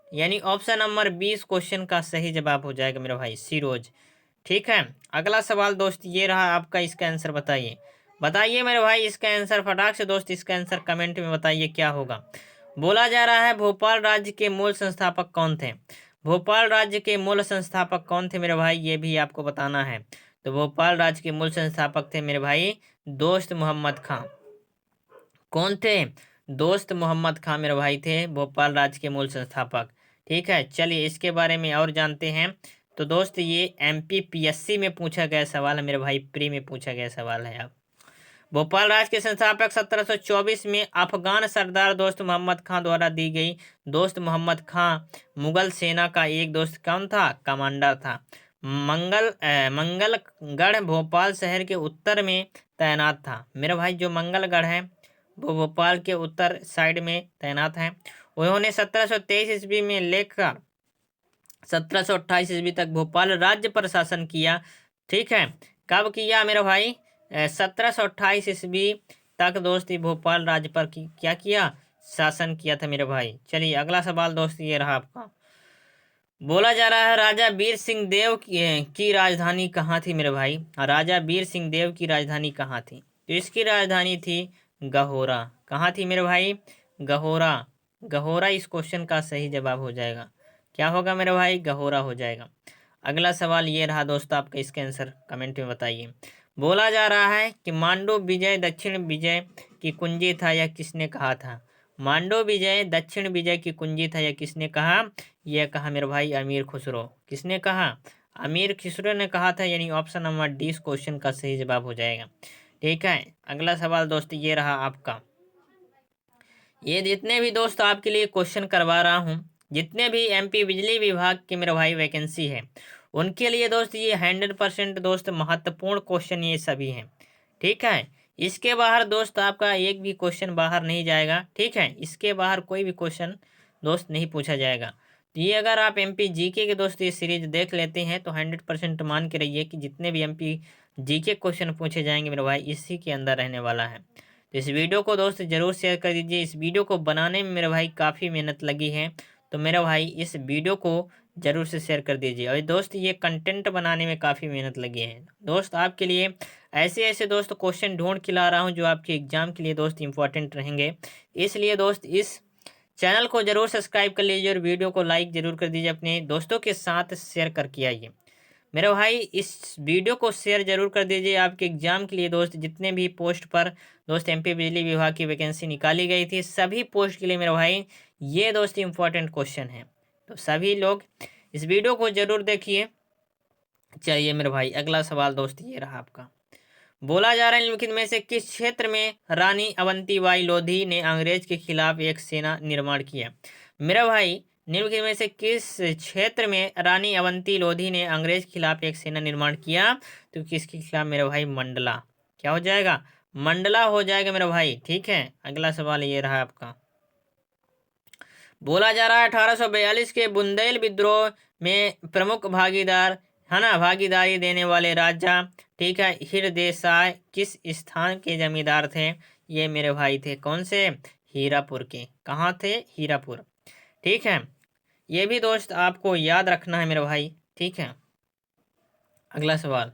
यानी ऑप्शन नंबर 20 क्वेश्चन का सही जवाब हो जाएगा मेरे भाई सिरोज। ठीक है। अगला सवाल दोस्त ये रहा आपका, इसका आंसर बताइए। बताइए मेरे भाई इसका आंसर फटाक से दोस्त, इसका आंसर कमेंट में बताइए क्या होगा। बोला जा रहा है भोपाल राज्य के मूल संस्थापक कौन थे। भोपाल राज्य के मूल संस्थापक कौन थे मेरे भाई, ये भी आपको बताना है। तो भोपाल राज्य के मूल संस्थापक थे मेरे भाई दोस्त मोहम्मद खां। कौन थे, दोस्त मोहम्मद खां मेरे भाई थे भोपाल राज्य के मूल संस्थापक। ठीक है, चलिए इसके बारे में और जानते हैं। तो दोस्त ये MPPSC में पूछा गया सवाल है मेरे भाई, प्री में पूछा गया सवाल है। अब भोपाल राज्य के संस्थापक 1724 में अफगान सरदार दोस्त मोहम्मद खां द्वारा दी गई। दोस्त मोहम्मद खां मुगल सेना का एक दोस्त कौन था, कमांडर था। मंगलगढ़ भोपाल शहर के उत्तर में तैनात था मेरे भाई। जो मंगलगढ़ है वो भोपाल के उत्तर साइड में तैनात है। उन्होंने 1723 ईस्वी में लेकर 1728 ईस्वी तक भोपाल राज्य पर शासन किया। ठीक है, कब किया मेरे भाई, 1728 ईस्वी तक दोस्त भोपाल राज्य पर क्या किया, शासन किया था मेरे भाई। चलिए अगला सवाल दोस्त ये रहा आपका। बोला जा रहा है राजा वीर सिंह देव की राजधानी कहाँ थी मेरे भाई। राजा वीर सिंह देव की राजधानी कहाँ थी, तो इसकी राजधानी थी गहोरा। कहाँ थी मेरे भाई, गहोरा। गहोरा इस क्वेश्चन का सही जवाब हो जाएगा। क्या होगा मेरे भाई, गहोरा हो जाएगा। अगला सवाल ये रहा दोस्तों आपका, इसका आंसर कमेंट में बताइए। बोला जा रहा है कि मांडू विजय दक्षिण विजय की कुंजी था, यह किसने कहा था। मांडू विजय दक्षिण विजय की कुंजी था, यह किसने कहा, यह कहा मेरे भाई अमीर खुसरो। किसने कहा, अमीर खुसरो ने कहा था, यानी ऑप्शन नंबर डी इस क्वेश्चन का सही जवाब हो जाएगा। ठीक है, अगला सवाल दोस्त ये रहा आपका। ये जितने भी दोस्त आपके लिए क्वेश्चन करवा रहा हूँ, जितने भी MP बिजली विभाग के मेरे भाई वैकेंसी है, उनके लिए दोस्त ये 100% दोस्त महत्वपूर्ण क्वेश्चन ये सभी हैं। ठीक है, इसके बाहर दोस्त आपका एक भी क्वेश्चन बाहर नहीं जाएगा। ठीक है, इसके बाहर कोई भी क्वेश्चन दोस्त नहीं पूछा जाएगा। तो ये अगर आप MP GK के दोस्त ये सीरीज देख लेते हैं तो 100% मान के रहिए कि जितने भी MP GK क्वेश्चन पूछे जाएंगे मेरे भाई इसी के अंदर रहने वाला है। तो इस वीडियो को दोस्त ज़रूर शेयर कर दीजिए। इस वीडियो को बनाने में मेरे भाई काफ़ी मेहनत लगी है, तो मेरे भाई इस वीडियो को ज़रूर से शेयर कर दीजिए। और दोस्त ये कंटेंट बनाने में काफ़ी मेहनत लगी है दोस्त, आपके लिए ऐसे ऐसे दोस्त क्वेश्चन ढूंढ के ला रहा हूँ जो आपके एग्जाम के लिए दोस्त इंपॉर्टेंट रहेंगे। इसलिए दोस्त इस चैनल को जरूर सब्सक्राइब कर लीजिए और वीडियो को लाइक जरूर कर दीजिए, अपने दोस्तों के साथ शेयर करके आइए। मेरे भाई इस वीडियो को शेयर जरूर कर दीजिए। आपके एग्जाम के लिए दोस्त जितने भी पोस्ट पर दोस्त MP बिजली विभाग की वैकेंसी निकाली गई थी, सभी पोस्ट के लिए मेरे भाई ये दोस्त इंपॉर्टेंट क्वेश्चन है, तो सभी लोग इस वीडियो को जरूर देखिए। चलिए मेरे भाई अगला सवाल दोस्त ये रहा आपका। बोला जा रहा है निम्नलिखित में से किस क्षेत्र में रानी अवंतीबाई लोधी ने अंग्रेज के खिलाफ एक सेना निर्माण किया। मेरा भाई निम्नलिखित में से किस क्षेत्र में रानी अवंती लोधी ने अंग्रेज के खिलाफ एक सेना निर्माण किया, तो किसके खिलाफ मेरा भाई, मंडला। क्या हो जाएगा, मंडला हो जाएगा मेरा भाई। ठीक है, अगला सवाल ये रहा आपका। बोला जा रहा है 1842 के बुंदेल विद्रोह में प्रमुख भागीदार है ना, भागीदारी देने वाले राजा, ठीक है, हिरदेसाई किस स्थान के जमींदार थे। ये मेरे भाई थे कौन से, हीरापुर के। कहाँ थे, हीरापुर। ठीक है, ये भी दोस्त आपको याद रखना है मेरे भाई। ठीक है, अगला सवाल।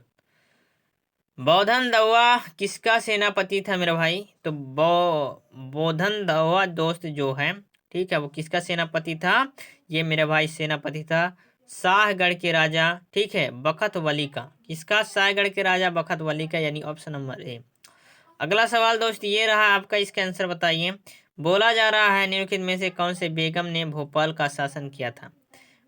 बौधन दवा किसका सेनापति था मेरे भाई, तो बौधन दवा दोस्त जो है, ठीक है, वो किसका सेनापति था, ये मेरे भाई सेनापति था शाहगढ़ के राजा, ठीक है, बखत वली का। किसका, शाहगढ़ के राजा बखत वली का, यानी ऑप्शन नंबर ए। अगला सवाल दोस्त ये रहा आपका, इसका आंसर बताइए। बोला जा रहा है निम्नलिखित में से कौन से बेगम ने भोपाल का शासन किया था।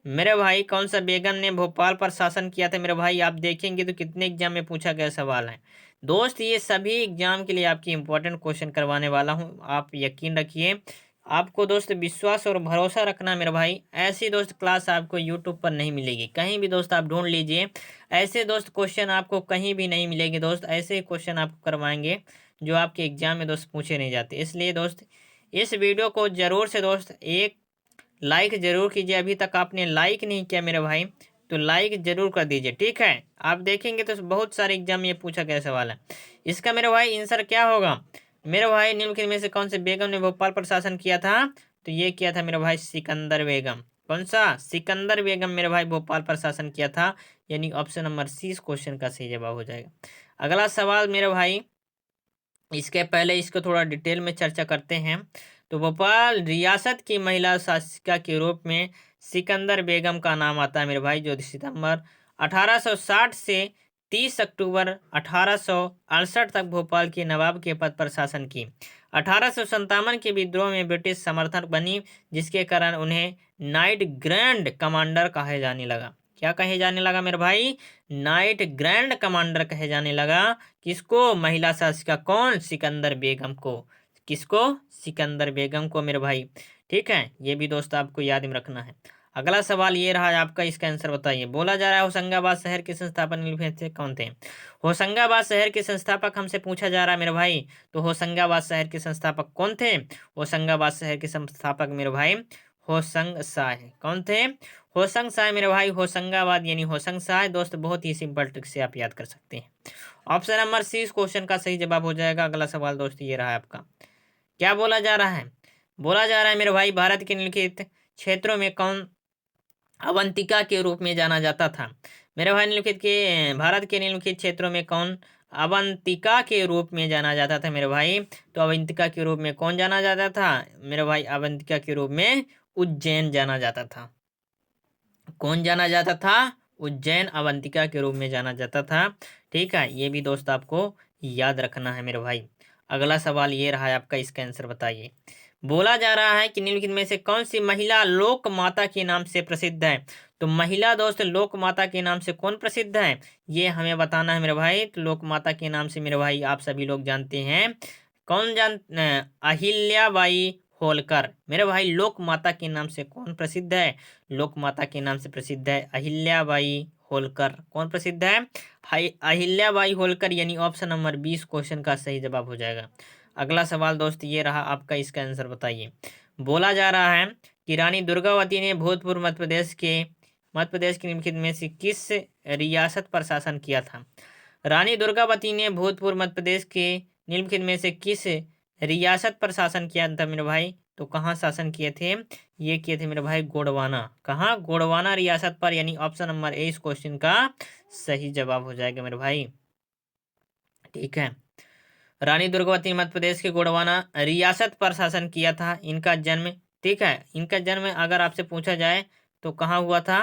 मेरे भाई कौन सा बेगम ने भोपाल पर शासन किया था मेरे भाई, आप देखेंगे तो कितने एग्जाम में पूछा गया सवाल है दोस्त। ये सभी एग्जाम के लिए आपकी इंपॉर्टेंट क्वेश्चन करवाने वाला हूँ, आप यकीन रखिए। आपको दोस्त विश्वास और भरोसा रखना मेरे भाई। ऐसी दोस्त क्लास आपको यूट्यूब पर नहीं मिलेगी, कहीं भी दोस्त आप ढूंढ लीजिए, ऐसे दोस्त क्वेश्चन आपको कहीं भी नहीं मिलेंगे दोस्त। ऐसे क्वेश्चन आपको करवाएंगे जो आपके एग्जाम में दोस्त पूछे नहीं जाते। इसलिए दोस्त इस वीडियो को जरूर से दोस्त एक लाइक जरूर कीजिए। अभी तक आपने लाइक नहीं किया मेरे भाई, तो लाइक जरूर कर दीजिए। ठीक है, आप देखेंगे तो बहुत सारे एग्जाम में ये पूछा गया सवाल है। इसका मेरे भाई आंसर क्या होगा, मेरे भाई निम्नलिखित में से कौन से बेगम ने भोपाल पर शासन किया था, तो ये किया था मेरे भाई सिकंदर बेगम। कौन सा, सिकंदर बेगम मेरे भाई भोपाल पर शासन किया था, यानी ऑप्शन नंबर सी इस क्वेश्चन का सही जवाब हो जाएगा। अगला सवाल मेरे भाई इसके पहले इसको थोड़ा डिटेल में चर्चा करते हैं। तो भोपाल रियासत की महिला शासिका के रूप में सिकंदर बेगम का नाम आता है मेरे भाई, जो सितंबर 1860 से 30 अक्टूबर 1868 तक भोपाल के नवाब के पद पर शासन की। 1857 के विद्रोह में ब्रिटिश समर्थक बनी, जिसके कारण उन्हें नाइट ग्रैंड कमांडर कहे जाने लगा। क्या कहे जाने लगा मेरे भाई? नाइट ग्रैंड कमांडर कहे जाने लगा। किसको? महिला शासिका कौन? सिकंदर बेगम को। किसको? सिकंदर बेगम को मेरे भाई। ठीक है, ये भी दोस्त आपको याद में रखना है। अगला सवाल ये रहा है आपका, इसका आंसर बताइए। बोला जा रहा है होशंगाबाद शहर के संस्थापक निम्नलिखित में से कौन थे? होशंगाबाद शहर के संस्थापक हमसे पूछा जा रहा है मेरे भाई। तो होशंगाबाद शहर के संस्थापक कौन थे? होशंगाबाद शहर के संस्थापक मेरे भाई होशंग शाह। कौन थे? होशंग शाह मेरे भाई। होशंगाबाद यानी होशंग शाह। दोस्त बहुत ही सिंपल ट्रिक से आप याद कर सकते हैं। ऑप्शन नंबर सी इस क्वेश्चन का सही जवाब हो जाएगा। अगला सवाल दोस्त ये रहा है आपका। क्या बोला जा रहा है? बोला जा रहा है मेरे भाई, भारत के निम्नलिखित क्षेत्रों में कौन अवंतिका के रूप में जाना जाता था? मेरे भाई निम्नलिखित के भारत के निम्नलिखित क्षेत्रों में कौन अवंतिका के रूप में जाना जाता था मेरे भाई? तो अवंतिका के रूप में कौन जाना जाता था मेरे भाई? अवंतिका के रूप में उज्जैन जाना जाता था। कौन जाना जाता था? उज्जैन अवंतिका के रूप में जाना जाता था। ठीक है, ये भी दोस्त आपको याद रखना है मेरे भाई। अगला सवाल ये रहा है आपका, इसका आंसर बताइए। बोला जा रहा है कि निम्नलिखित में से कौन सी महिला लोक माता के नाम से प्रसिद्ध है? तो महिला दोस्त लोक माता के नाम से कौन प्रसिद्ध है, ये हमें बताना है मेरे भाई। तो लोक माता के नाम से मेरे भाई आप सभी लोग जानते हैं। कौन अहिल्याबाई होलकर। मेरे भाई लोक माता के नाम से कौन प्रसिद्ध है? लोक माता के नाम से प्रसिद्ध है अहिल्याबाई होलकर। कौन प्रसिद्ध है? अहिल्याबाई होलकर, यानी ऑप्शन नंबर 20 क्वेश्चन का सही जवाब हो जाएगा। अगला सवाल दोस्त ये रहा आपका, इसका आंसर बताइए। बोला जा रहा है कि रानी दुर्गावती ने भूतपूर्व मध्य प्रदेश के निम्नलिखित में से किस रियासत पर शासन किया था? रानी दुर्गावती ने भूतपूर्व मध्य प्रदेश के निम्नलिखित में से किस रियासत पर शासन किया था मेरे भाई? तो कहाँ शासन किए थे? ये किए थे मेरे भाई गोंडवाना। कहाँ? गोंडवाना रियासत पर, यानी ऑप्शन नंबर ए इस क्वेश्चन का सही जवाब हो जाएगा मेरे भाई। ठीक है, रानी दुर्गावती मध्य प्रदेश के गोंडवाना रियासत पर शासन किया था। इनका जन्म, ठीक है, इनका जन्म अगर आपसे पूछा जाए तो कहाँ हुआ था?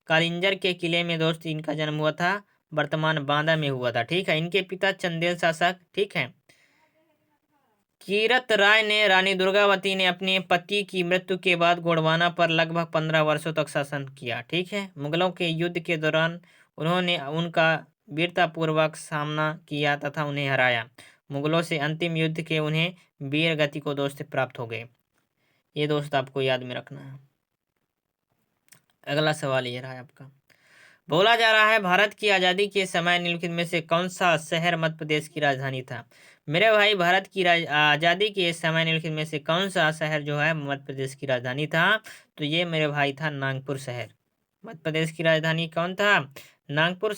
कालिंजर के किले में दोस्त इनका जन्म हुआ था, वर्तमान बांदा में हुआ था। ठीक है, इनके पिता चंदेल शासक, ठीक है, कीरत राय ने रानी दुर्गावती ने अपने पति की मृत्यु के बाद गोंडवाना पर लगभग 15 वर्षों तक शासन किया। ठीक है, मुगलों के युद्ध के दौरान उन्होंने उनका वीरतापूर्वक सामना किया तथा उन्हें हराया। मुगलों से अंतिम युद्ध के उन्हें वीर गति को दोस्त प्राप्त हो गए। ये दोस्त आपको याद में रखना है। अगला सवाल ये रहा है आपका। बोला जा रहा है भारत की आज़ादी के समय निम्नलिखित में से कौन सा शहर मध्य प्रदेश की राजधानी था? मेरे भाई भारत की आज़ादी के समय निम्नलिखित में से कौन सा शहर जो है मध्य प्रदेश की राजधानी था? तो ये मेरे भाई था नागपुर शहर। मध्य प्रदेश की राजधानी कौन था? नागपुर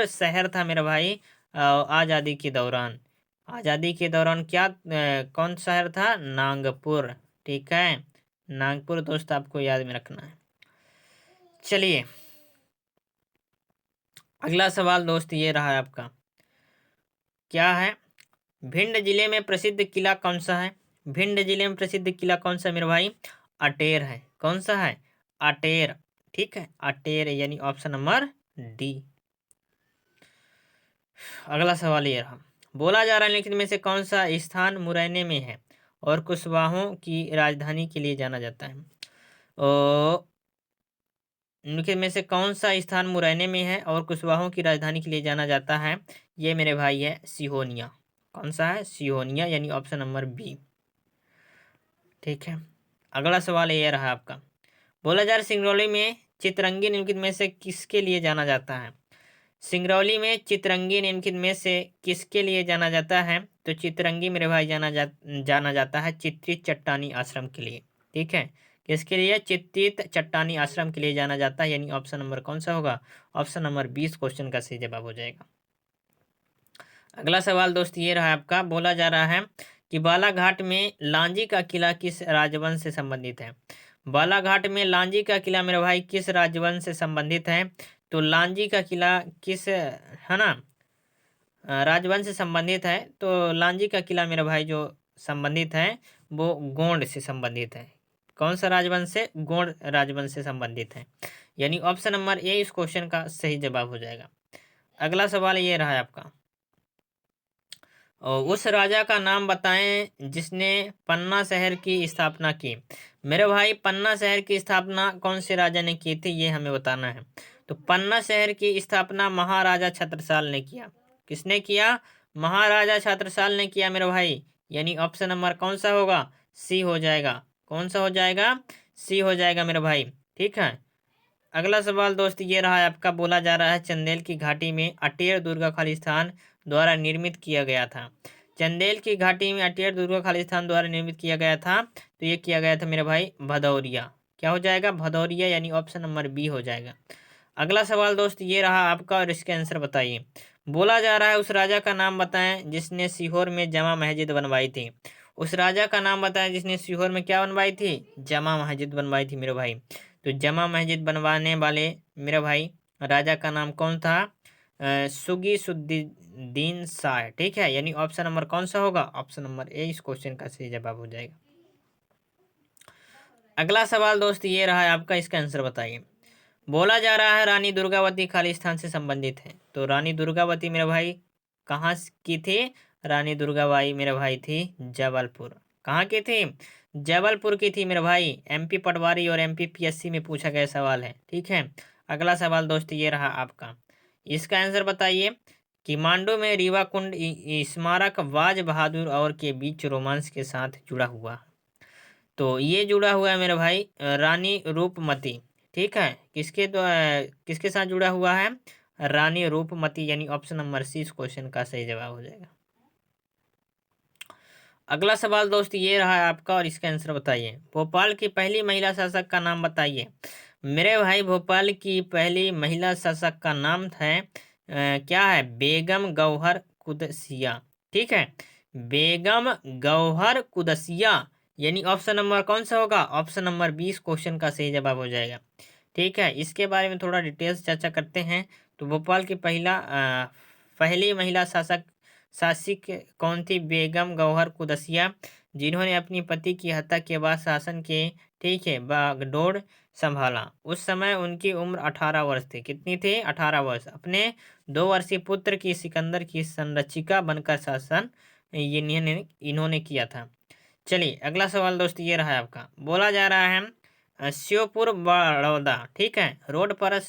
शहर था मेरे भाई। आज़ादी के दौरान, आज़ादी के दौरान क्या कौन शहर था? नागपुर। ठीक है, नागपुर दोस्त आपको याद में रखना है। चलिए अगला सवाल दोस्त ये रहा है आपका। क्या है? भिंड जिले में प्रसिद्ध किला कौन सा है? भिंड जिले में प्रसिद्ध किला कौन सा मेरे भाई? अटेर है। कौन सा है? अटेर। ठीक है, अटेर, यानी ऑप्शन नंबर डी। अगला सवाल ये रहा। बोला जा रहा है निम्नलिखित में से कौन सा स्थान मुरैने में है और कुशवाहों की राजधानी के लिए जाना जाता है? निम्नलिखित में से कौन सा स्थान मुरैने में है और कुशवाहों की राजधानी के लिए जाना जाता है? ये मेरे भाई है सिहोनिया। कौन सा है? सिहोनिया, यानी ऑप्शन नंबर बी। ठीक है, अगला सवाल ये रहा आपका। बोला जा रहा है सिंगरौली में चितरंगी निम्नलिखित में से किसके लिए जाना जाता है? सिंगरौली में चितरंगी निम्नलिखित में से किसके लिए जाना जाता है? तो चितरंगी मेरे भाई जाना जाता है चित्रित चट्टानी आश्रम के लिए। ठीक है, किसके लिए? चित्रित चट्टानी आश्रम के लिए जाना जाता है, यानी ऑप्शन नंबर कौन सा होगा? ऑप्शन नंबर 20 क्वेश्चन का सही जवाब हो जाएगा। अगला सवाल दोस्त ये रहा आपका। बोला जा रहा है कि बालाघाट में लांजी का किला किस राजवंश से संबंधित है? बालाघाट में लांजी का किला मेरे भाई किस राजवंश से संबंधित है? तो लांजी का किला किस, है ना, राजवंश से संबंधित है, तो लांजी का किला मेरे भाई जो संबंधित है वो गोंड से संबंधित है। कौन सा राजवंश से? गोंड राजवंश से संबंधित है। यानी ऑप्शन नंबर ए इस क्वेश्चन का सही जवाब हो जाएगा। अगला सवाल ये रहा है आपका, और उस राजा का नाम बताएं जिसने पन्ना शहर की स्थापना की। मेरे भाई पन्ना शहर की स्थापना कौन से राजा ने की थी, ये हमें बताना है। तो पन्ना शहर की स्थापना महाराजा छत्रसाल ने किया। किसने किया? महाराजा छत्रसाल ने किया मेरे भाई। यानी ऑप्शन नंबर कौन सा होगा? सी हो जाएगा। कौन सा हो जाएगा? सी हो जाएगा मेरे भाई। ठीक है। अगला सवाल दोस्त ये रहा है आपका, बोला जा रहा है चंदेल की घाटी में अटेर दुर्ग खालिस्तान द्वारा निर्मित किया गया था। चंदेल की घाटी में अटेर दुर्ग खालिस्तान द्वारा निर्मित किया गया था, तो ये किया गया था मेरे भाई भदौरिया। क्या हो जाएगा? भदौरिया, यानी ऑप्शन नंबर बी हो जाएगा। अगला सवाल दोस्त ये रहा आपका, और इसके आंसर बताइए। बोला जा रहा है उस राजा का नाम बताएं जिसने सीहोर में जमा मस्जिद बनवाई थी। उस राजा का नाम बताएं जिसने सीहोर में क्या बनवाई थी? जमा मस्जिद बनवाई थी मेरे भाई। तो जमा मस्जिद बनवाने वाले मेरे भाई राजा का नाम कौन था? सुगीसुद्दीन शाह। ठीक है, यानी ऑप्शन नंबर कौन सा होगा? ऑप्शन नंबर ए इस क्वेश्चन का सही जवाब हो जाएगा। अगला सवाल दोस्त ये रहा है आपका, इसका आंसर बताइए। बोला जा रहा है रानी दुर्गावती खालिस्तान से संबंधित है। तो रानी दुर्गावती मेरे भाई कहाँ की थी? रानी दुर्गाबाई मेरे भाई थी जबलपुर। कहाँ की थी? जबलपुर की थी मेरे भाई। एमपी पटवारी और एमपी पीएससी में पूछा गया सवाल है। ठीक है। अगला सवाल दोस्त ये रहा आपका, इसका आंसर बताइए कि मांडू में रीवा कुंड स्मारक बाज बहादुर और के बीच रोमांस के साथ जुड़ा हुआ। तो ये जुड़ा हुआ है मेरे भाई रानी रूपमती। ठीक है, किसके साथ जुड़ा हुआ है? रानी रूपमती, यानी ऑप्शन नंबर सी इस क्वेश्चन का सही जवाब हो जाएगा। अगला सवाल दोस्त ये रहा है आपका, और इसका आंसर बताइए। भोपाल की पहली महिला शासक का नाम बताइए। मेरे भाई भोपाल की पहली महिला शासक का नाम है क्या है? बेगम गौहर कुदसिया। ठीक है, बेगम गौहर कुदसिया, यानी ऑप्शन नंबर कौन सा होगा? ऑप्शन नंबर 20 क्वेश्चन का सही जवाब हो जाएगा। ठीक है, इसके बारे में थोड़ा डिटेल्स चर्चा करते हैं। तो भोपाल की पहली महिला शासक कौन थी? बेगम गौहर कुदसिया, जिन्होंने अपनी पति की हत्या के बाद शासन के, ठीक है, बागडोर संभाला। उस समय उनकी उम्र 18 वर्ष थी। कितनी थी? 18 वर्ष। अपने 2 वर्षीय पुत्र की सिकंदर की संरक्षिका बनकर शासन इन्होंने किया था। चलिए अगला सवाल दोस्त ये रहा है आपका। बोला जा रहा है श्योपुर बड़ौदा, ठीक है, रोड पर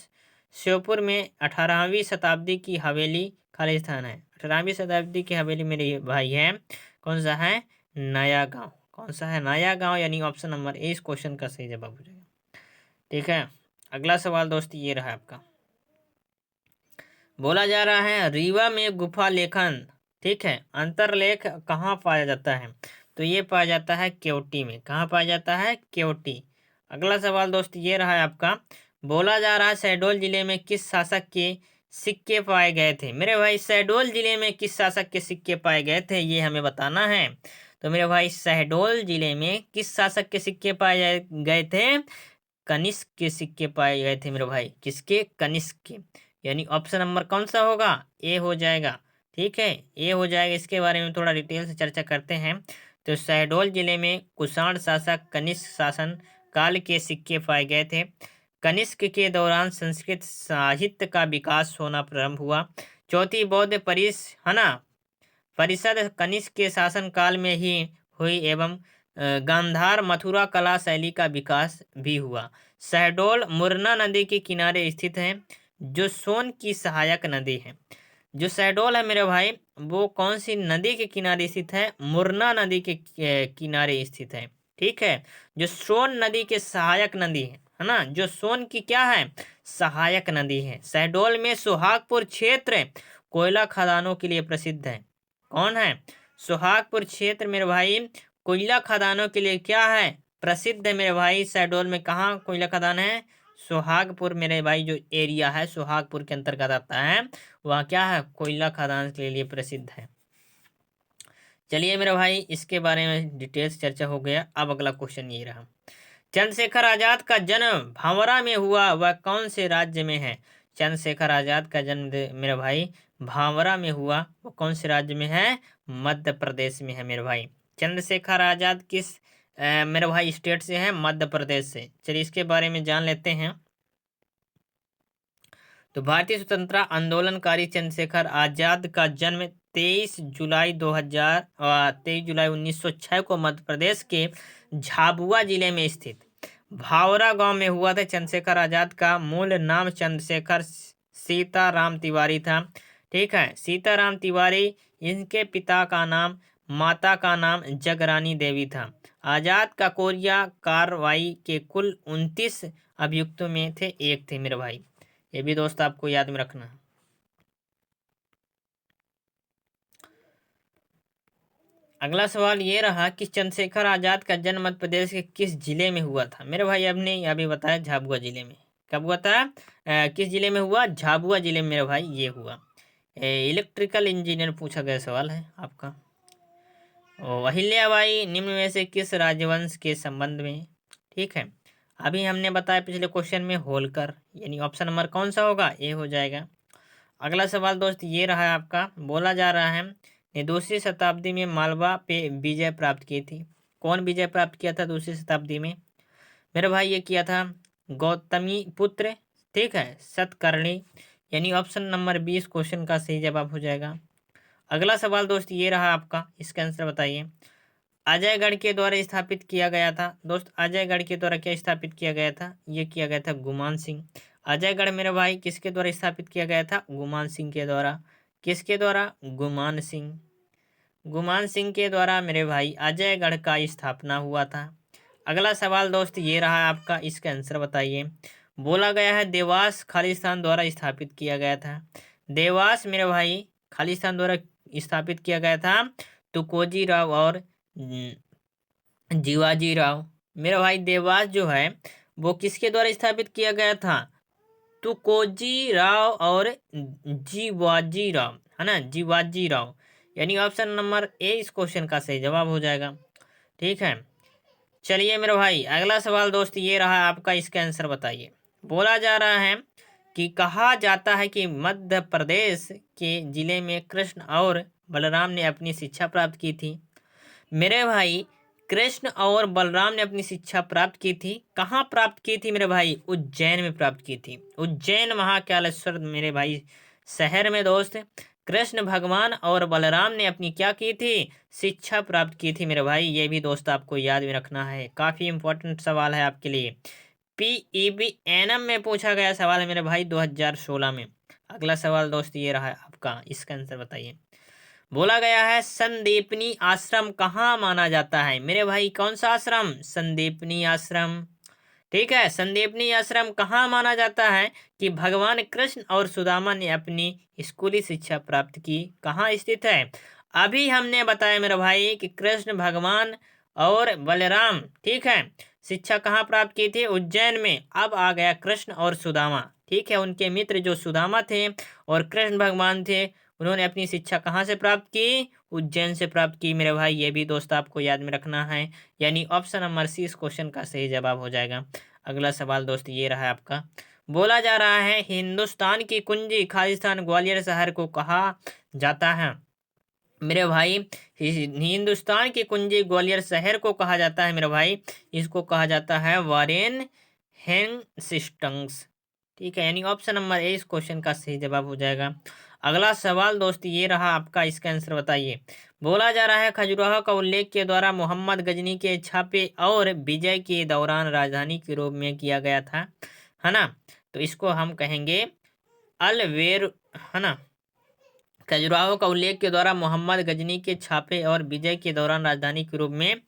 श्योपुर में 18वीं शताब्दी की हवेली खालिस्तान है। 18वीं शताब्दी की हवेली मेरे भाई है कौन सा है? नया गांव। कौन सा है? नया गांव, यानी ऑप्शन नंबर ए इस क्वेश्चन का सही जवाब हो जाएगा। ठीक है, अगला सवाल दोस्त ये रहा आपका। बोला जा रहा है रीवा में गुफा लेखन, ठीक है, अंतरलेख कहाँ पाया जाता है? तो ये पाया जाता है केवटी में। कहाँ पाया जाता है? केवटी। अगला सवाल दोस्त ये रहा है आपका। बोला जा रहा है शहडोल जिले में किस शासक के सिक्के पाए गए थे? मेरे भाई शहडोल जिले में किस शासक के सिक्के पाए गए थे, ये हमें बताना है। तो मेरे भाई शहडोल जिले में किस शासक के सिक्के पाए गए थे? कनिष्क के सिक्के पाए गए थे मेरे भाई। किसके? कनिष्क के, यानी ऑप्शन नंबर कौन सा होगा? ए हो जाएगा। ठीक है, ए हो जाएगा। इसके बारे में थोड़ा डिटेल से चर्चा करते हैं। तो शहडोल जिले में कुषाण शासक कनिष्क शासन काल के सिक्के पाए गए थे। कनिष्क के दौरान संस्कृत साहित्य का विकास होना प्रारंभ हुआ। चौथी बौद्ध परिषद कनिष्क के शासन काल में ही हुई, एवं गांधार मथुरा कला शैली का विकास भी हुआ। शहडोल मुरना नदी के किनारे स्थित है, जो सोन की सहायक नदी है। जो शहडोल है मेरे भाई वो कौन सी नदी के किनारे स्थित है? मुरना नदी के किनारे स्थित है। ठीक है, जो सोन नदी के सहायक नदी है ना, जो सोन की क्या है? सहायक नदी है। शहडोल में सुहागपुर क्षेत्र कोयला खदानों के लिए प्रसिद्ध है। कौन है? सुहागपुर क्षेत्र मेरे भाई कोयला खदानों के लिए क्या है? प्रसिद्ध है मेरे भाई। शहडोल में कहाँ कोयला खदान है? सुहागपुर मेरे भाई, जो एरिया है सुहागपुर के अंतर्गत आता है, वह क्या है? कोयला खदान के लिए प्रसिद्ध है। चलिए मेरे भाई इसके बारे में डिटेल्स चर्चा हो गया। अब अगला क्वेश्चन ये रहा, चंद्रशेखर आजाद का जन्म भंवरा में हुआ, वह कौन से राज्य में है? चंद्रशेखर आजाद का जन्म मेरे भाई भावरा में हुआ, वो कौन से राज्य में है? मध्य प्रदेश में है मेरे भाई। चंद्रशेखर आजाद किस मेरे भाई स्टेट से है? मध्य प्रदेश से। चलिए इसके बारे में जान लेते हैं। तो भारतीय स्वतंत्रता आंदोलनकारी चंद्रशेखर आजाद का जन्म 23 जुलाई 1906 को मध्य प्रदेश के झाबुआ जिले में स्थित भावरा गांव में हुआ था। चंद्रशेखर आजाद का मूल नाम चंद्रशेखर सीताराम तिवारी था। ठीक है, सीताराम तिवारी। इनके पिता का नाम, माता का नाम जगरानी देवी था। आजाद का कोरिया कार्रवाई के कुल 29 अभियुक्तों में थे एक थे मेरे भाई। ये भी दोस्त आपको याद में रखना है। अगला सवाल ये रहा कि चंद्रशेखर आजाद का जन्म मध्य प्रदेश के किस जिले में हुआ था? मेरे भाई आपने अभी बताया झाबुआ जिले में। कब हुआ था? किस जिले में हुआ? झाबुआ जिले में मेरे भाई ये हुआ। इलेक्ट्रिकल इंजीनियर पूछा गया सवाल है आपका। अहिल्याबाई निम्न में से किस राजवंश के संबंध में? ठीक है, अभी हमने बताया पिछले क्वेश्चन में होलकर, यानी ऑप्शन नंबर कौन सा होगा? ए हो जाएगा। अगला सवाल दोस्त ये रहा आपका। बोला जा रहा है ने दूसरी शताब्दी में मालवा पे विजय प्राप्त की थी। कौन विजय प्राप्त किया था दूसरी शताब्दी में? मेरे भाई ये किया था गौतमी पुत्र, ठीक है, सतकर्णी, यानी ऑप्शन नंबर 20 क्वेश्चन का सही जवाब हो जाएगा। अगला सवाल दोस्त ये रहा आपका, इसका आंसर बताइए। अजयगढ़ के द्वारा स्थापित किया गया था। दोस्त अजयगढ़ के द्वारा क्या स्थापित किया गया था? ये किया गया था गुमान सिंह। अजयगढ़ मेरे भाई किसके द्वारा स्थापित किया गया था? गुमान सिंह के द्वारा। किसके द्वारा? गुमान सिंह। गुमान सिंह के द्वारा मेरे भाई अजयगढ़ का स्थापना हुआ था। अगला सवाल दोस्त ये रहा आपका, इसका आंसर बताइए। बोला गया है देवास खालिस्तान द्वारा स्थापित किया गया था। देवास मेरे भाई खालिस्तान द्वारा स्थापित किया गया था तुकोजी राव और जीवाजी राव। मेरा भाई देवास जो है वो किसके द्वारा स्थापित किया गया था? तुकोजी राव और जीवाजी राव, है ना, जीवाजी राव, यानी ऑप्शन नंबर ए इस क्वेश्चन का सही जवाब हो जाएगा। ठीक है, चलिए मेरे भाई अगला सवाल दोस्त ये रहा आपका, इसका आंसर बताइए। बोला जा रहा है कि कहा जाता है कि मध्य प्रदेश के जिले में कृष्ण और बलराम ने अपनी शिक्षा प्राप्त की थी। मेरे भाई कृष्ण और बलराम ने अपनी शिक्षा प्राप्त की थी। कहाँ प्राप्त की थी मेरे भाई? उज्जैन में प्राप्त की थी। उज्जैन महाकालेश्वर मेरे भाई शहर में दोस्त कृष्ण भगवान और बलराम ने अपनी क्या की थी? शिक्षा प्राप्त की थी मेरे भाई। ये भी दोस्त आपको याद में रखना है, काफ़ी इंपॉर्टेंट सवाल है आपके लिए। PEBNM में पूछा गया सवाल है मेरे भाई 2016 में। अगला सवाल दोस्त ये रहा है आपका, इसका आंसर बताइए। बोला गया है संदीपनी आश्रम कहाँ माना जाता है? मेरे भाई कौन सा आश्रम? संदीपनी आश्रम। ठीक है, संदीपनी आश्रम कहाँ माना जाता है कि भगवान कृष्ण और सुदामा ने अपनी स्कूली शिक्षा प्राप्त की। कहाँ स्थित है? अभी हमने बताया मेरे भाई कि कृष्ण भगवान और बलराम, ठीक है, शिक्षा कहाँ प्राप्त की थी? उज्जैन में। अब आ गया कृष्ण और सुदामा, ठीक है, उनके मित्र जो सुदामा थे और कृष्ण भगवान थे, उन्होंने अपनी शिक्षा कहाँ से प्राप्त की? उज्जैन से प्राप्त की मेरे भाई। ये भी दोस्त आपको याद में रखना है, यानी ऑप्शन नंबर सी इस क्वेश्चन का सही जवाब हो जाएगा। अगला सवाल दोस्त ये रहा आपका। बोला जा रहा है हिंदुस्तान की कुंजी खालिस्तान ग्वालियर शहर को कहा जाता है। मेरे भाई हिंदुस्तान की कुंजी ग्वालियर शहर को कहा जाता है मेरे भाई। इसको कहा जाता है वारेन हेस्टिंग्स। ठीक है, यानी ऑप्शन नंबर ए इस क्वेश्चन का सही जवाब हो जाएगा। अगला सवाल दोस्त ये रहा आपका, इसका आंसर बताइए। बोला जा रहा है खजुराहो का उल्लेख के द्वारा मोहम्मद गजनी के छापे और विजय के दौरान राजधानी के रूप में किया गया था, है ना, तो इसको हम कहेंगे अलवेर, है ना। खजुराहो का उल्लेख के द्वारा मोहम्मद गजनी के छापे और विजय के दौरान राजधानी के रूप में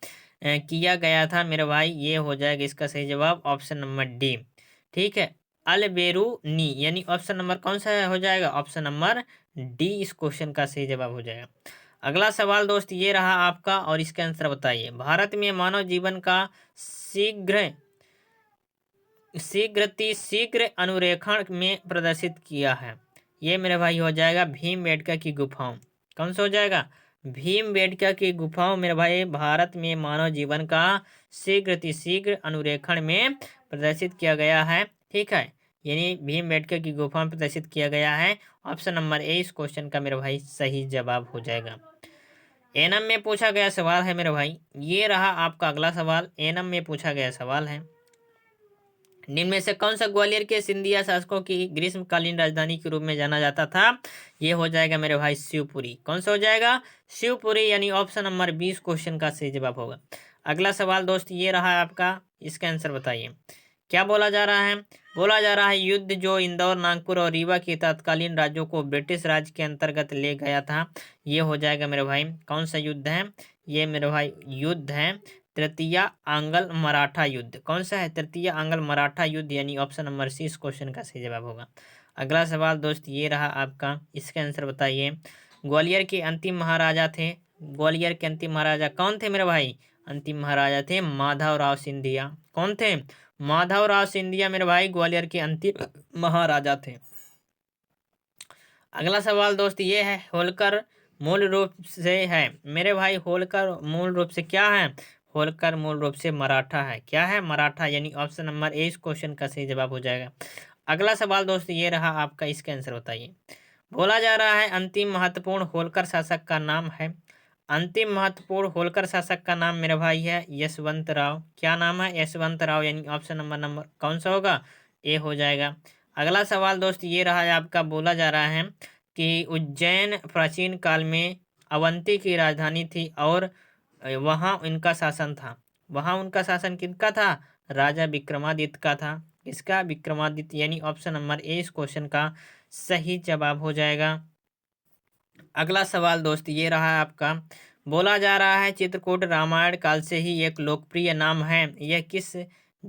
किया गया था मेरे भाई। ये हो जाएगा इसका सही जवाब ऑप्शन नंबर डी। ठीक है, अलबेरूनी, यानी ऑप्शन नंबर कौन सा हो जाएगा? ऑप्शन नंबर डी इस क्वेश्चन का सही जवाब हो जाएगा। अगला सवाल दोस्त ये रहा आपका, और इसका आंसर बताइए। भारत में मानव जीवन का शीघ्र अनुरेखण में प्रदर्शित किया है। ये मेरे भाई हो जाएगा भीमबेटका की गुफाओं। कौन सा हो जाएगा? भीमबेटका की गुफाओं मेरे भाई भारत में मानव जीवन का शीघ्र अनुरेखण में प्रदर्शित किया गया है। ठीक है, यानी भीमबेटका की गुफा में प्रदर्शित किया गया है। ऑप्शन नंबर ए इस क्वेश्चन का मेरे भाई सही जवाब हो जाएगा। एनम में पूछा गया सवाल है मेरे भाई, ये रहा आपका अगला सवाल, एनम में पूछा गया सवाल है, निम्न में से कौन सा ग्वालियर के सिंधिया शासकों की ग्रीष्मकालीन राजधानी के रूप में जाना जाता था? ये हो जाएगा मेरे भाई शिवपुरी। कौन सा हो जाएगा? शिवपुरी, यानी ऑप्शन नंबर 20 क्वेश्चन का सही जवाब होगा। अगला सवाल दोस्त ये रहा आपका, इसका आंसर बताइए। क्या बोला जा रहा है? बोला जा रहा है युद्ध जो इंदौर, नागपुर और रीवा के तत्कालीन राज्यों को ब्रिटिश राज के अंतर्गत ले गया था, ये हो जाएगा मेरे भाई कौन सा युद्ध है? ये मेरे भाई युद्ध है तृतीय आंग्ल मराठा युद्ध। कौन सा है? तृतीय आंग्ल मराठा युद्ध, यानी ऑप्शन नंबर सी इस क्वेश्चन का सही जवाब होगा। अगला सवाल दोस्त ये रहा आपका, इसका आंसर बताइए। ग्वालियर के अंतिम महाराजा थे, ग्वालियर के अंतिम महाराजा कौन थे मेरे भाई? अंतिम महाराजा थे माधवराव सिंधिया। कौन थे? माधवराव सिंधिया मेरे भाई ग्वालियर के अंतिम महाराजा थे। अगला सवाल दोस्त ये है, होलकर मूल रूप से है मेरे भाई, होलकर मूल रूप से क्या है? होलकर मूल रूप से मराठा है। क्या है? मराठा, यानी ऑप्शन नंबर ए इस क्वेश्चन का सही जवाब हो जाएगा। अगला सवाल दोस्त ये रहा आपका, इसका आंसर बताइए। बोला जा रहा है अंतिम महत्वपूर्ण होलकर शासक का नाम है, अंतिम महत्वपूर्ण होलकर शासक का नाम मेरे भाई है यशवंत राव। क्या नाम है? यशवंत राव, यानी ऑप्शन नंबर कौन सा होगा? ए हो जाएगा। अगला सवाल दोस्त ये रहा है आपका, बोला जा रहा है कि उज्जैन प्राचीन काल में अवंती की राजधानी थी और वहाँ इनका शासन था। वहाँ उनका शासन किसका था? राजा विक्रमादित्य का था। किसका? विक्रमादित्य, यानी ऑप्शन नंबर ए इस क्वेश्चन का सही जवाब हो जाएगा। अगला सवाल दोस्त ये रहा आपका, बोला जा रहा है चित्रकूट रामायण काल से ही एक लोकप्रिय नाम है, यह किस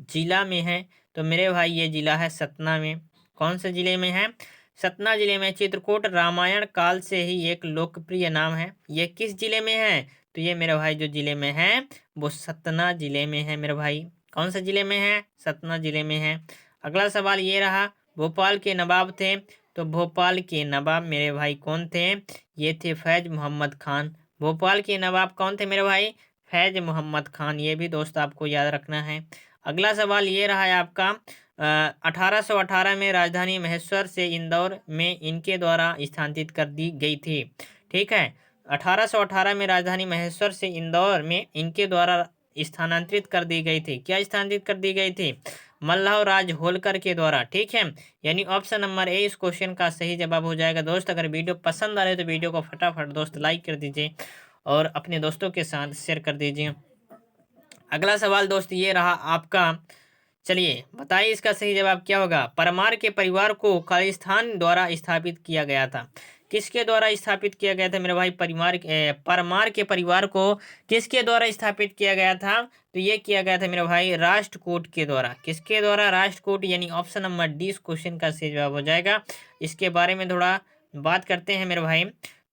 जिला में है? तो मेरे भाई ये जिला है सतना में। कौन से जिले में है? सतना जिले में। चित्रकूट रामायण काल से ही एक लोकप्रिय नाम है, यह किस जिले में है? तो ये मेरे भाई जो जिले में है वो सतना जिले में है मेरे भाई। कौन से जिले में है? सतना जिले में है। अगला सवाल ये रहा, भोपाल के नवाब थे, तो भोपाल के नवाब मेरे भाई कौन थे? ये थे फैज मोहम्मद खान। भोपाल के नवाब कौन थे मेरे भाई? फैज मोहम्मद खान। ये भी दोस्त आपको याद रखना है। अगला सवाल ये रहा है आपका, 1818 में राजधानी महेश्वर से इंदौर में इनके द्वारा स्थानांतरित कर दी गई थी। ठीक है, 1818 में राजधानी महेश्वर से इंदौर में इनके द्वारा स्थानांतरित कर दी गई थी। क्या स्थानांतरित कर दी गई थी? मल्लव राज होलकर के द्वारा। ठीक है, यानी ऑप्शन नंबर ए इस क्वेश्चन का सही जवाब हो जाएगा। दोस्त अगर वीडियो पसंद आ रहे तो वीडियो को फटाफट दोस्त लाइक कर दीजिए और अपने दोस्तों के साथ शेयर कर दीजिए। अगला सवाल दोस्त ये रहा आपका, चलिए बताइए इसका सही जवाब क्या होगा। परमार के परिवार को खालिस्तान द्वारा स्थापित किया गया था। किसके द्वारा स्थापित किया गया था मेरे भाई? परमार के परिवार को किसके द्वारा स्थापित किया गया था? तो ये किया गया था मेरे भाई राष्ट्रकूट के द्वारा। किसके द्वारा? राष्ट्रकूट, यानी ऑप्शन नंबर डी इस क्वेश्चन का सही जवाब हो जाएगा। इसके बारे में थोड़ा बात करते हैं मेरे भाई।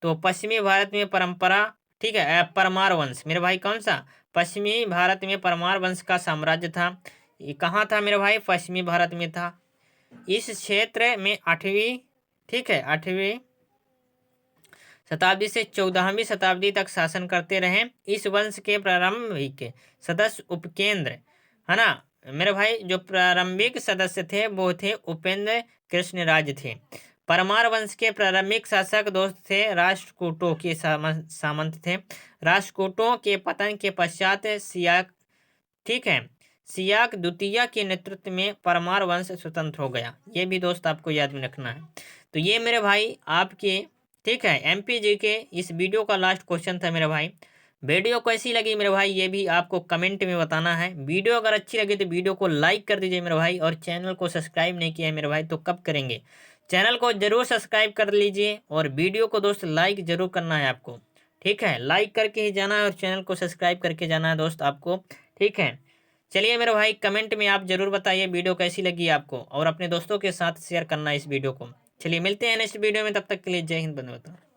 तो पश्चिमी भारत में परंपरा, ठीक है, परमार वंश मेरे भाई कौन सा? पश्चिमी भारत में परमार वंश का साम्राज्य था। ये कहाँ था मेरे भाई? पश्चिमी भारत में था। इस क्षेत्र में 8वीं, ठीक है, 8वीं शताब्दी से 14वीं शताब्दी तक शासन करते रहे। इस वंश के प्रारंभिक सदस्य उपकेंद्र, है ना मेरे भाई, जो प्रारंभिक सदस्य थे वो थे उपेंद्र कृष्णराज थे। परमार वंश के प्रारंभिक शासक दोस्त थे राष्ट्रकूटों के सामंत थे। राष्ट्रकूटों के पतन के पश्चात सियाक, ठीक है, सियाक द्वितीय के नेतृत्व में परमार वंश स्वतंत्र हो गया। ये भी दोस्त आपको याद में रखना है। तो ये मेरे भाई आपके, ठीक है, एमपीजी के इस वीडियो का लास्ट क्वेश्चन था मेरे भाई। वीडियो कैसी लगी मेरे भाई ये भी आपको कमेंट में बताना है। वीडियो अगर अच्छी लगी तो वीडियो को लाइक कर दीजिए मेरे भाई, और चैनल को सब्सक्राइब नहीं किया है मेरे भाई तो कब करेंगे? चैनल को जरूर सब्सक्राइब कर लीजिए और वीडियो को दोस्त लाइक जरूर करना है आपको। ठीक है, लाइक करके ही जाना है और चैनल को सब्सक्राइब करके जाना है दोस्त आपको। ठीक है, चलिए मेरे भाई कमेंट में आप जरूर बताइए वीडियो कैसी लगी आपको, और अपने दोस्तों के साथ शेयर करना इस वीडियो को। चलिए मिलते हैं नेक्स्ट वीडियो में, तब तक के लिए जय हिंद, वंदे मातरम।